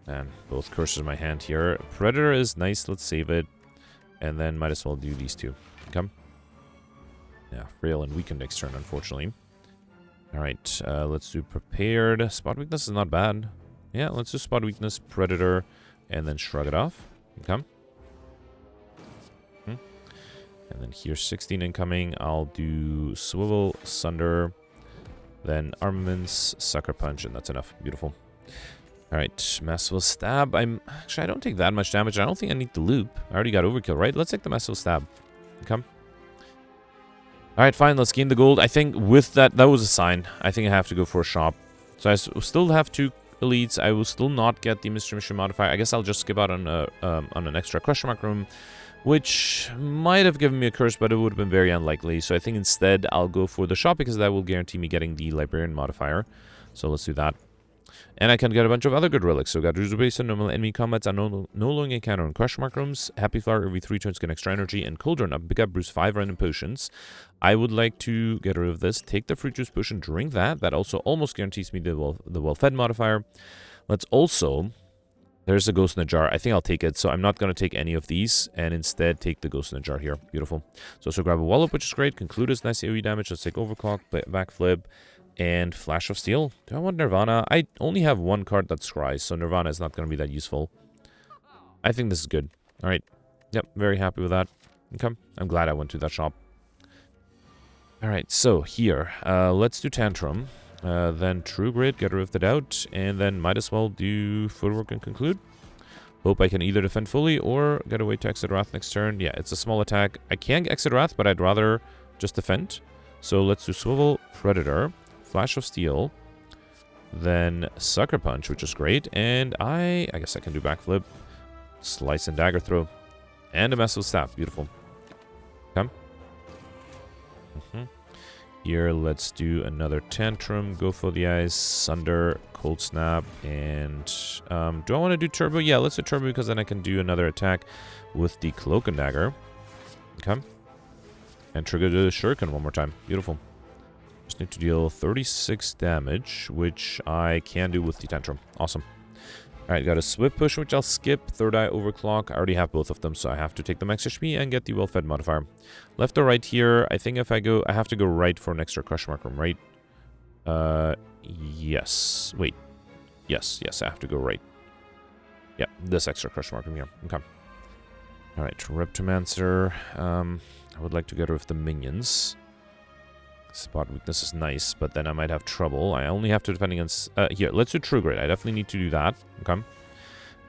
And both curses in my hand here. Predator is nice, let's save it. And then might as well do these two. Okay. Yeah, Frail and Weakened next turn, unfortunately. Alright, let's do Prepared. Spot Weakness is not bad. Yeah, let's do Spot Weakness, Predator, and then Shrug it off. Okay. And then here's 16 incoming. I'll do Swivel, Sunder, then Armaments, Sucker Punch, and that's enough. Beautiful. Alright, Massive Stab. Actually, I don't take that much damage. I don't think I need the loop. I already got Overkill, right? Let's take the Massive Stab. Okay. Alright, fine. Let's gain the gold. I think with that was a sign. I think I have to go for a shop. So I still have 2 elites. I will still not get the Mystery Mission modifier. I guess I'll just skip out on an extra question mark room, which might have given me a curse, but it would have been very unlikely. So I think instead I'll go for the shop because that will guarantee me getting the Librarian modifier. So let's do that. And I can get a bunch of other good relics. So got Druzu normal enemy combats, no long encounter on question mark rooms. Happy Flower every 3 turns get extra energy. And Cauldron up, pick up Bruce 5 random potions. I would like to get rid of this. Take the Fruit Juice potion, drink that. That also almost guarantees me the well-fed modifier. Let's also... There's a Ghost in a Jar. I think I'll take it. So I'm not going to take any of these and instead take the Ghost in a Jar here. Beautiful. So also grab a Wallop, which is great. Conclude is nice AoE damage. Let's take Overclock, Backflip, and Flash of Steel. Do I want Nirvana? I only have 1 card that scries, so Nirvana is not going to be that useful. I think this is good. All right. Yep, very happy with that. Okay. I'm glad I went to that shop. All right, so here, let's do Tantrum. Then True Grit, get rid of the Doubt, and then might as well do Footwork and Conclude. Hope I can either defend fully or get away to exit Wrath next turn. Yeah, it's a small attack. I can exit Wrath, but I'd rather just defend. So let's do Swivel, Predator, Flash of Steel, then Sucker Punch, which is great, and I guess I can do Backflip, Slice and Dagger Throw, and a Massive Stab. Beautiful. Okay. Here, let's do another Tantrum, go for the eyes, Sunder, Cold Snap, and do I want to do Turbo? Yeah, let's do Turbo because then I can do another attack with the Cloak and Dagger. Okay. And trigger the Shuriken one more time. Beautiful. Just need to deal 36 damage, which I can do with the Tantrum. Awesome. Alright, got a Swift Push, which I'll skip. Third Eye, Overclock. I already have both of them, so I have to take the Max HP and get the Well-Fed modifier. Left or right here? I think if I go... I have to go right for an extra question mark room, right? Yes. Wait. Yes, I have to go right. Yeah, this extra question mark room here. Okay. Alright, Reptomancer. I would like to get rid of the minions. Spot Weakness is nice, but then I might have trouble. I only have to defend against... here, let's do True Grit. I definitely need to do that. Okay.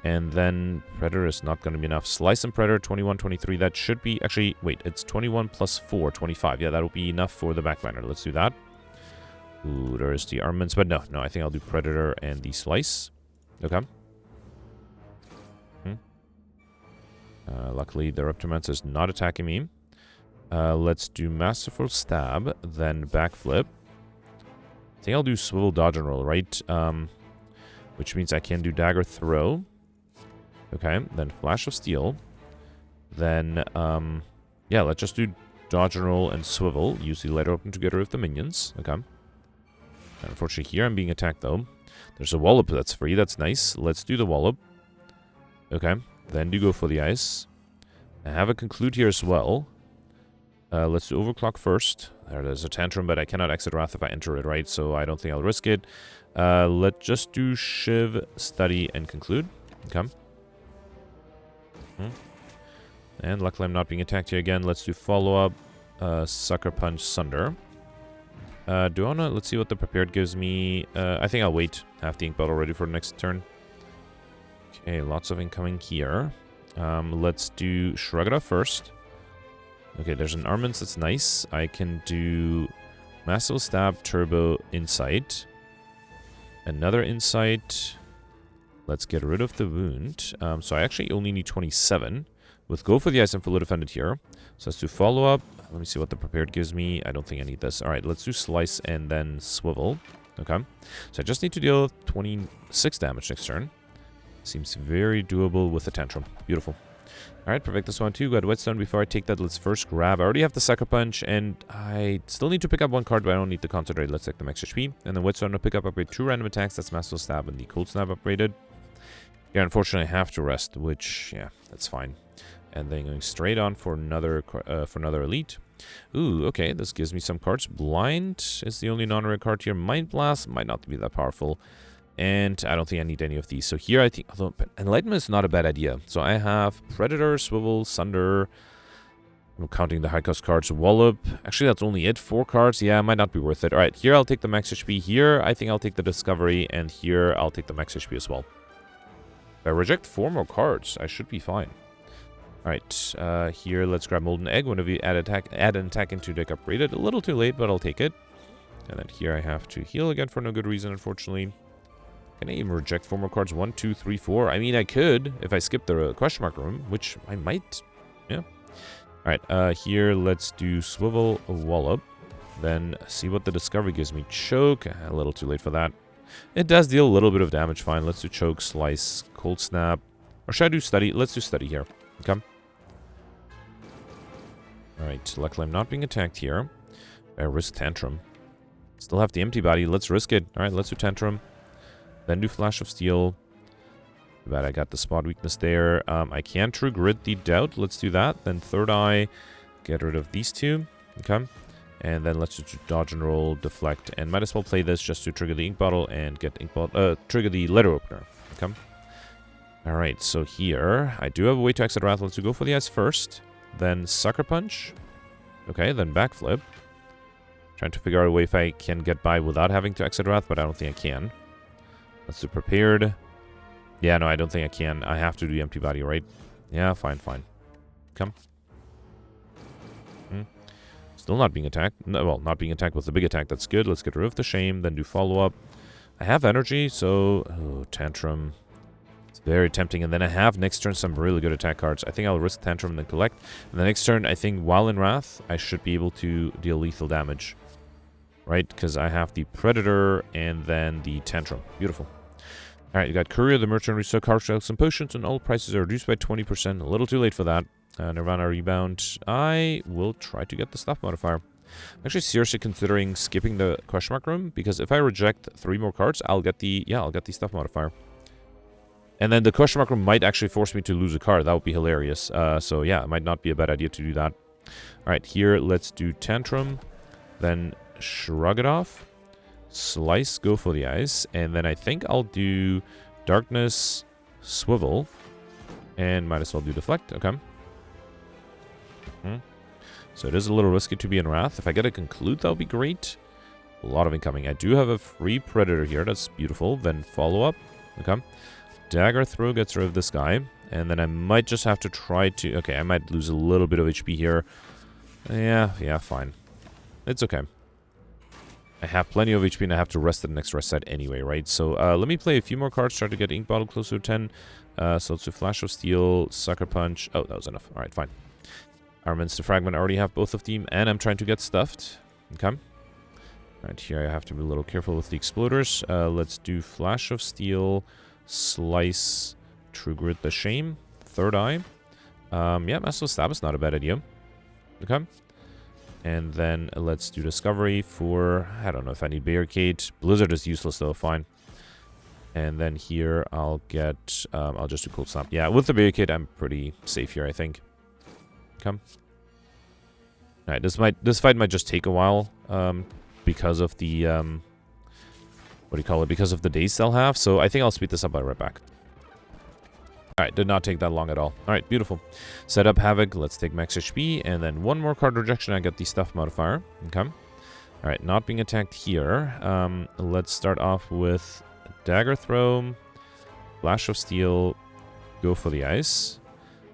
And then Predator is not going to be enough. Slice and Predator, 21, 23. That should be... Actually, wait. It's 21 plus 4, 25. Yeah, that'll be enough for the backliner. Let's do that. Ooh, there's the armaments. But no, I think I'll do Predator and the Slice. Okay. Luckily, the Reptomancer is not attacking me. Let's do Masterful Stab, then Backflip. I think I'll do Swivel, Dodge, and Roll, right? Which means I can do Dagger Throw. Okay, then Flash of Steel. Then, yeah, let's just do dodge and roll and swivel. Use the letter open to get rid of the minions. Okay. Unfortunately, here I'm being attacked, though. There's a wallop that's free. That's nice. Let's do the wallop. Okay. Then do go for the ice. I have a conclude here as well. Let's do overclock first. There's a tantrum, but I cannot exit wrath if I enter it, right? So I don't think I'll risk it. Let's just do shiv, study, and conclude. Okay. And luckily I'm not being attacked here again. Let's do follow-up, sucker punch, sunder. Do I wanna, let's see what the prepared gives me. I think I'll wait. Have the ink bottle ready for the next turn. Okay, lots of incoming here. Let's do shrug it off first. Okay, there's an armaments that's nice. I can do massive stab, turbo, insight. Another insight. Let's get rid of the wound. So I actually only need 27. With go for the ice and fully defended here. So let's do follow-up. Let me see what the prepared gives me. I don't think I need this. Alright, let's do slice and then swivel. Okay. So I just need to deal 26 damage next turn. Seems very doable with the tantrum. Beautiful. Alright, perfect this one too. Got whetstone. Before I take that, let's first grab. I already have the sucker punch, and I still need to pick up one card, but I don't need the concentrate. Let's take the max HP. And then whetstone to pick up upgrade 2 random attacks. That's massive stab and the cold snap upgraded. Yeah, unfortunately I have to rest, which, yeah, that's fine. And then going straight on for another elite. Ooh, okay, this gives me some cards. Blind is the only non-rare card here. Mind Blast might not be that powerful. And I don't think I need any of these. So here I think, although Enlightenment is not a bad idea. So I have Predator, Swivel, Sunder. I'm counting the high cost cards. Wallop. Actually, that's only it. 4 cards. Yeah, might not be worth it. Alright, here I'll take the max HP. Here I think I'll take the Discovery. And here I'll take the max HP as well. If I reject 4 more cards, I should be fine. Alright, here let's grab Molten Egg. Whenever you add an attack into deck upgraded. A little too late, but I'll take it. And then here I have to heal again for no good reason, unfortunately. Can I even reject 4 more cards? 1, 2, 3, 4. I mean, I could if I skip the question mark room, which I might. Yeah. Alright, here let's do Swivel, Wallop. Then see what the Discovery gives me. Choke. A little too late for that. It does deal a little bit of damage. Fine. Let's do Choke, Slice, Cold Snap. Or should I do Study? Let's do Study here. Okay. Alright, luckily I'm not being attacked here. I risk Tantrum. Still have the empty body. Let's risk it. Alright, let's do Tantrum. Then do Flash of Steel. Too bad I got the spot weakness there. I can True Grit the Doubt. Let's do that. Then Third Eye. Get rid of these 2. Okay. And then let's just dodge and roll, deflect, and might as well play this just to trigger the ink bottle and get ink bottle, trigger the letter opener. Okay. Alright, so here I do have a way to exit wrath. Let's go for the ice first. Then Sucker Punch. Okay, then Backflip. Trying to figure out a way if I can get by without having to exit wrath, but I don't think I can. Let's do Prepared. Yeah, no, I don't think I can. I have to do empty body, right? Yeah, fine, fine. Come. Still not being attacked. No, well, not being attacked with the big attack. That's good. Let's get rid of the shame. Then do follow-up. I have energy, so... Oh, Tantrum. It's very tempting. And then I have next turn some really good attack cards. I think I'll risk Tantrum and then collect. And the next turn, I think while in Wrath, I should be able to deal lethal damage. Right? Because I have the Predator and then the Tantrum. Beautiful. Alright, you got Courier, the Merchant, Restore Card Shells and Potions, and all prices are reduced by 20%. A little too late for that. Nirvana Rebound. I will try to get the Stuff Modifier. I'm actually seriously considering skipping the question mark room, because if I reject 3 more cards, I'll get the Stuff Modifier. And then the question mark room might actually force me to lose a card. That would be hilarious. So yeah, it might not be a bad idea to do that. Alright, here let's do Tantrum. Then Shrug it off. Slice, go for the ice, and then I think I'll do Darkness, Swivel, and might as well do Deflect. Okay. So it is a little risky to be in Wrath. If I get a Conclude, that'll be great. A lot of incoming. I do have a free Predator here. That's beautiful. Then Follow-Up. Okay. Dagger Throw gets rid of this guy, and then I might just have to try to... Okay, I might lose a little bit of HP here. Yeah, fine. It's okay. I have plenty of HP and I have to rest at the next rest side anyway, right? So let me play a few more cards, try to get Ink Bottle closer to 10. So let's do Flash of Steel, Sucker Punch. Oh, that was enough. Alright, fine. Armaments to Fragment, I already have both of them, and I'm trying to get stuffed. Okay. Alright, here I have to be a little careful with the Exploders. Let's do Flash of Steel, Slice, True Grit the Shame, Third Eye. Yeah, Massive Stab is not a bad idea. Okay. And then let's do Discovery for... I don't know if I need Barricade. Blizzard is useless though, fine. And then here I'll get... I'll just do Cold Snap. Yeah, with the Barricade I'm pretty safe here, I think. Okay. Alright, this fight might just take a while. Because of the... what do you call it? Because of the days they'll have. So I think I'll speed this up. I'll be right back. Alright, did not take that long at all. Alright, beautiful. Set up Havoc. Let's take max HP. And then one more card rejection. I get the Stuff modifier. Okay. Alright, not being attacked here. Let's start off with Dagger Throw. Flash of Steel. Go for the ice.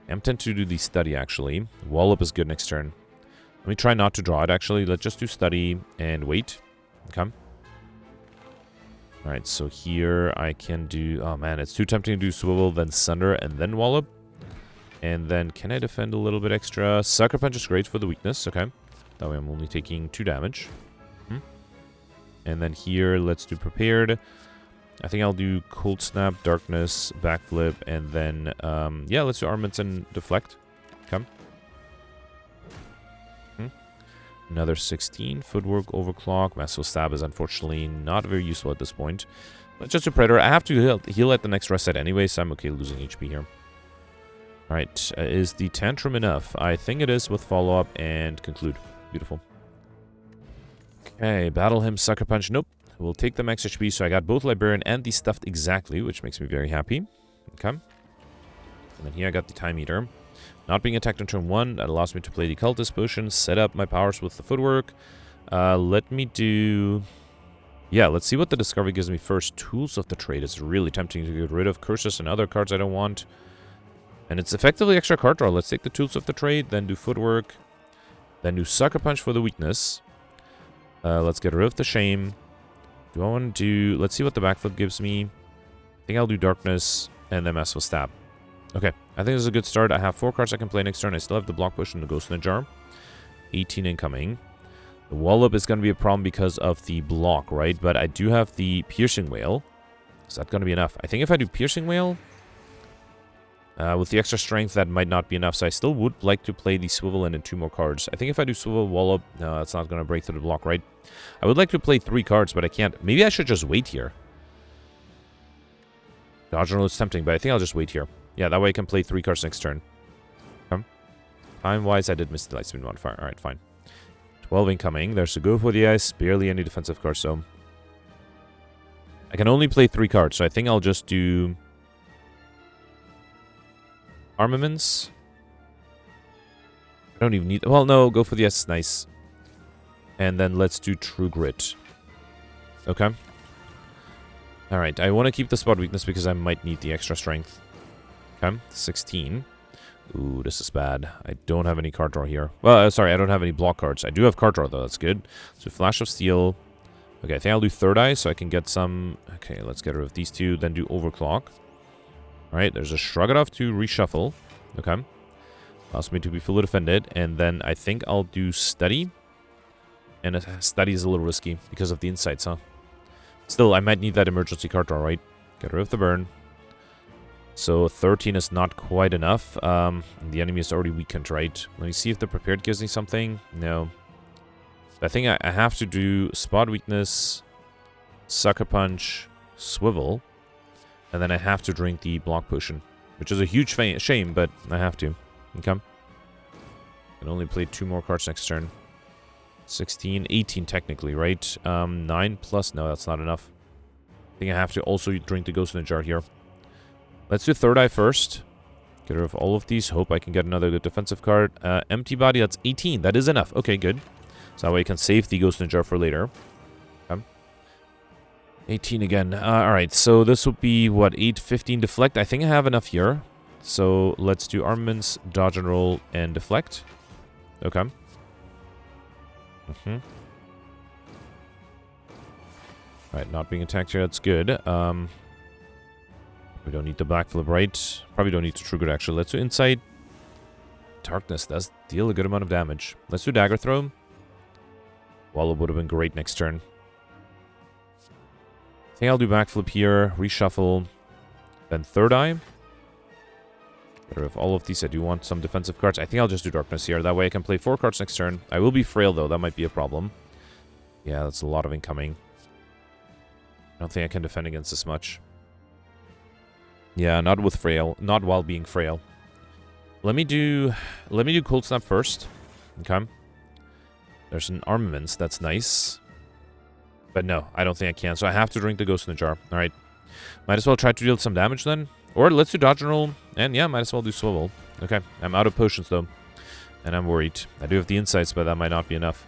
I'm tempted to do the Study, actually. Wallop is good next turn. Let me try not to draw it, actually. Let's just do Study and wait. Okay. Alright, so here I can do... Oh man, it's too tempting to do Swivel, then Sunder, and then Wallop. And then can I defend a little bit extra? Sucker Punch is great for the weakness, okay. That way I'm only taking 2 damage. And then here, let's do Prepared. I think I'll do Cold Snap, Darkness, Backflip, and then... yeah, let's do Armaments and Deflect. Okay. Another 16. Footwork, Overclock. Massive Stab is unfortunately not very useful at this point. But just a Predator. I have to heal at the next rest set anyway, so I'm okay losing HP here. Alright, is the Tantrum enough? I think it is with follow-up and conclude. Beautiful. Okay, Battle Him, Sucker Punch. Nope. We'll take the max HP, so I got both Librarian and the Stuffed exactly, which makes me very happy. Okay. And then here I got the Time Eater. Not being attacked on turn 1, that allows me to play the Cultist Potion, set up my powers with the Footwork. Let me do... Yeah, let's see what the Discovery gives me first. Tools of the Trade is really tempting to get rid of. Curses and other cards I don't want. And it's effectively extra card draw. Let's take the Tools of the Trade, then do Footwork. Then do Sucker Punch for the weakness. Let's get rid of the Shame. Do I want to do... Let's see what the Backflip gives me. I think I'll do Darkness and then Massive Stab. Okay, I think this is a good start. I have 4 cards I can play next turn. I still have the Block Push and the Ghost in the Jar. 18 incoming. The Wallop is going to be a problem because of the block, right? But I do have the Piercing Wail. Is that going to be enough? I think if I do Piercing Wail, with the extra strength, that might not be enough. So I still would like to play the Swivel and then 2 more cards. I think if I do Swivel, Wallop, no, that's not going to break through the block, right? I would like to play 3 cards, but I can't. Maybe I should just wait here. Dodge Roll is tempting, but I think I'll just wait here. Yeah, that way I can play 3 cards next turn. Okay. Time-wise, I did miss the Lightspeed modifier. Alright, fine. 12 incoming. There's a Go for the Ice. Barely any defensive cards, so... I can only play 3 cards, so I think I'll just do... Armaments. I don't even need... Well, no, Go for the Ice is nice. And then let's do True Grit. Okay. Alright, I want to keep the Spot Weakness because I might need the extra strength. Okay, 16. Ooh, this is bad. I don't have any card draw here. Well, sorry, I don't have any block cards. I do have card draw, though. That's good. So, Flash of Steel. Okay, I think I'll do Third Eye so I can get some... Okay, let's get rid of these 2. Then do Overclock. Alright, there's a Shrug It Off to reshuffle. Okay. Allows me to be fully defended. And then I think I'll do Study. And a Study is a little risky because of the insights, huh? Still, I might need that emergency card draw, right? Get rid of the burn. So 13 is not quite enough. The enemy is already weakened, right? Let me see if the Prepared gives me something. No. I think I have to do Spot Weakness, Sucker Punch, Swivel, and then I have to drink the Block Potion, which is a huge shame, but I have to. Okay. I can only play 2 more cards next turn. 16, 18 technically, right? 9 plus, no, that's not enough. I think I have to also drink the Ghost in the Jar here. Let's do Third Eye first. Get rid of all of these. Hope I can get another good defensive card. Empty Body, that's 18. That is enough. Okay, good. So that way I can save the Ghost in the Jar for later. Okay. 18 again. Alright, so this will be, what, 8, 15 Deflect? I think I have enough here. So let's do Armaments, Dodge and Roll, and Deflect. Okay. Alright, not being attacked here. That's good. We don't need the Backflip, right? Probably don't need to trigger it, actually. Let's do Insight. Darkness does deal a good amount of damage. Let's do Dagger Throw. Wallop would have been great next turn. I think I'll do Backflip here. Reshuffle. Then Third Eye. Get rid of all of these. I do want some defensive cards. I think I'll just do Darkness here. That way I can play 4 cards next turn. I will be frail, though. That might be a problem. Yeah, that's a lot of incoming. I don't think I can defend against this much. Yeah, not with frail. Not while being frail. Let me do Cold Snap first. Okay. There's an Armaments. That's nice. But no, I don't think I can. So I have to drink the Ghost in the Jar. Alright. Might as well try to deal some damage then. Or let's do Dodge and Roll. And yeah, might as well do Swivel. Okay. I'm out of potions though. And I'm worried. I do have the insights, but that might not be enough.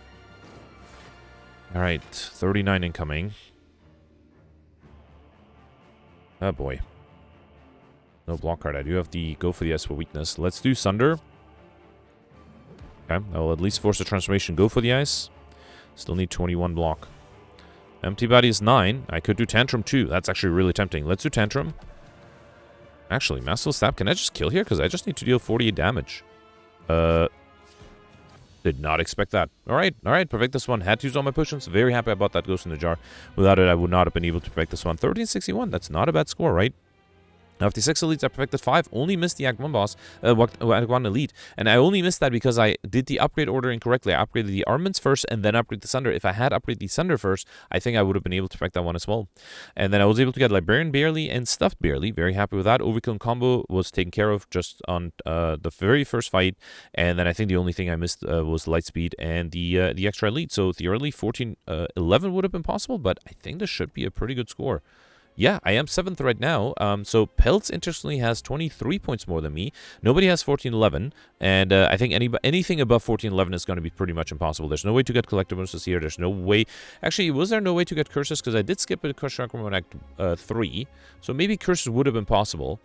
Alright. 39 incoming. Oh boy. No block card. I do have the Go for the Ice for weakness. Let's do Sunder. Okay. I will at least force the transformation. Go for the Ice. Still need 21 block. Empty Body is 9. I could do Tantrum too. That's actually really tempting. Let's do Tantrum. Actually, Masterful Stab. Can I just kill here? Because I just need to deal 48 damage. Did not expect that. Alright, perfect this one. Had to use all my potions. Very happy about that Ghost in the Jar. Without it, I would not have been able to perfect this one. 1361. That's not a bad score, right? Now, of the 6 elites, I perfected 5. Only missed the Act 1 boss, Act 1 elite. And I only missed that because I did the upgrade order incorrectly. I upgraded the Armaments first and then upgraded the Sunder. If I had upgraded the Sunder first, I think I would have been able to perfect that one as well. And then I was able to get Librarian barely and Stuffed barely. Very happy with that. Overkill and Combo was taken care of just on the very first fight. And then I think the only thing I missed was Lightspeed and the extra elite. So theoretically, 14-11 would have been possible, but I think this should be a pretty good score. Yeah, I am 7th right now. So Peltz, interestingly, has 23 points more than me. Nobody has 14-11. And I think anything above 14-11 is going to be pretty much impossible. There's no way to get collector bonuses here. There's no way... Actually, was there no way to get curses? Because I did skip a curse chakra on Act 3. So maybe curses would have been possible.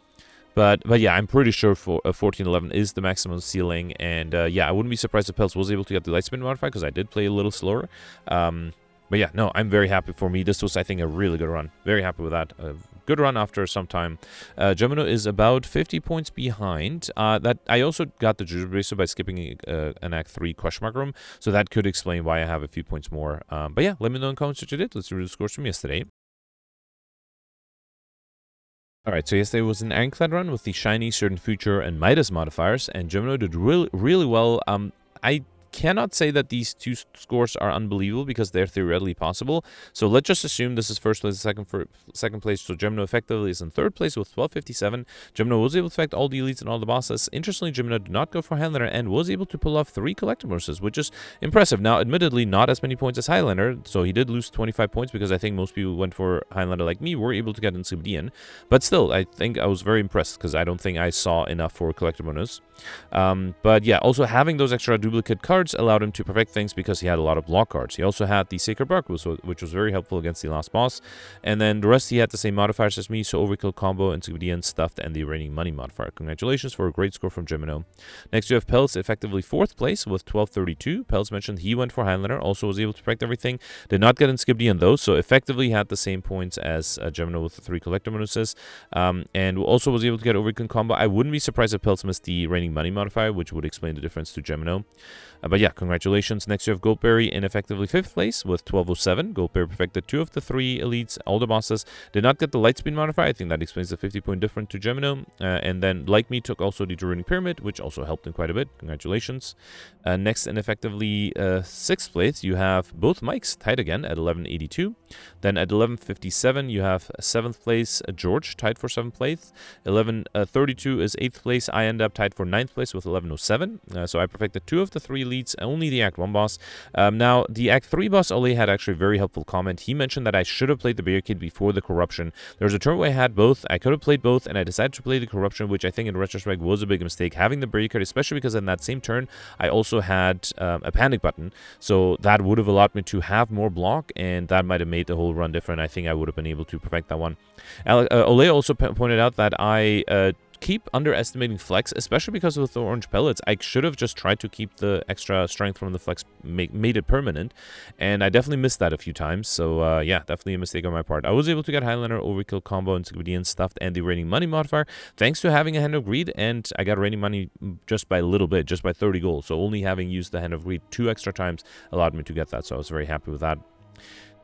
But yeah, I'm pretty sure for 14-11 is the maximum ceiling. And yeah, I wouldn't be surprised if Peltz was able to get the Lightspeed modifier because I did play a little slower. But yeah, no, I'm very happy for me. This was, I think, a really good run. Very happy with that. A good run after some time. Gemino is about 50 points behind. That I also got the Jujutsu Bracer by skipping an Act 3 question mark room. So that could explain why I have a few points more. But yeah, let me know in the comments what you did. Let's read the scores from yesterday. Alright, so yesterday was an Ironclad run with the Shiny, Certain Future, and Midas modifiers. And Gemino did really well. I cannot say that these two scores are unbelievable because they're theoretically possible. So let's just assume this is first place and second place. So Gemino effectively is in third place with 1257. Gemino was able to affect all the elites and all the bosses. Interestingly, Gemino did not go for Highlander and was able to pull off 3 collector bonuses, which is impressive. Now, admittedly, not as many points as Highlander, so he did lose 25 points because I think most people who went for Highlander like me were able to get Encyclopedian. But still, I think I was very impressed because I don't think I saw enough for collector bonus. But yeah, also having those extra duplicate cards allowed him to perfect things because he had a lot of block cards. He also had the Sacred Bark, which was very helpful against the last boss. And then the rest, he had the same modifiers as me, so Overkill, Combo, Encyclopedian, Stuffed, and the Reigning Money modifier. Congratulations for a great score from Gemino. Next, you have Peltz, effectively 4th place with 1232. Peltz mentioned he went for Highlander, also was able to perfect everything. Did not get Encyclopedian though, so effectively had the same points as Gemino with the 3 collector bonuses. And also was able to get Overkill and Combo. I wouldn't be surprised if Peltz missed the Reigning Money modifier, which would explain the difference to Gemino. But yeah, congratulations. Next, you have Goldberry in effectively 5th place with 1207. Goldberry perfected 2 of the 3 elites, all the bosses. Did not get the Lightspeed modifier. I think that explains the 50-point difference to Gemino. And then, like me, took also the Druidic Pyramid, which also helped him quite a bit. Congratulations. Next, in effectively 6th place, you have both Mikes tied again at 1182. Then at 1157, you have 7th place George tied for 7th place. 1132 is 8th place. I end up tied for 9th place with 1107. So I perfected 2 of the 3 elites, only the Act 1 boss. Now, the Act 3 boss, Ole had actually a very helpful comment. He mentioned that I should have played the Barricade before the Corruption. There was a turn where I had both. I could have played both, and I decided to play the Corruption, which I think in retrospect was a big mistake. Having the Barricade, especially because in that same turn, I also had a panic button. So that would have allowed me to have more block, and that might have made the whole run different. I think I would have been able to perfect that one. Ole also pointed out that I keep underestimating flex, especially because with the orange pellets. I should have just tried to keep the extra strength from the flex, made it permanent, and I definitely missed that a few times. So yeah, definitely a mistake on my part. I was able to get Highlander, Overkill, Combo, Encyclopedian, Stuffed, and the Reigning Money modifier thanks to having a Hand of Greed, and I got Reigning Money just by a little bit, just by 30 gold. So only having used the Hand of Greed 2 extra times allowed me to get that, so I was very happy with that.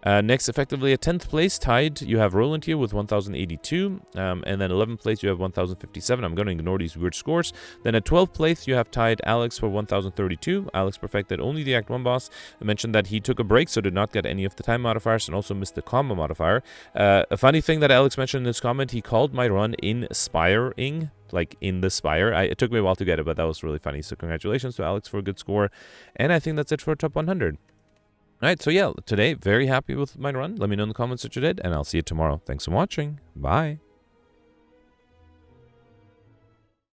Next, effectively at 10th place, tied, you have Roland here with 1,082. And then 11th place, you have 1,057. I'm going to ignore these weird scores. Then at 12th place, you have tied Alex for 1,032. Alex perfected only the Act 1 boss. I mentioned that he took a break, so did not get any of the time modifiers and also missed the combo modifier. A funny thing that Alex mentioned in his comment, he called my run inspiring, like in the Spire. It took me a while to get it, but that was really funny. So congratulations to Alex for a good score. And I think that's it for top 100. Alright, so yeah, today, very happy with my run. Let me know in the comments what you did, and I'll see you tomorrow. Thanks for watching. Bye.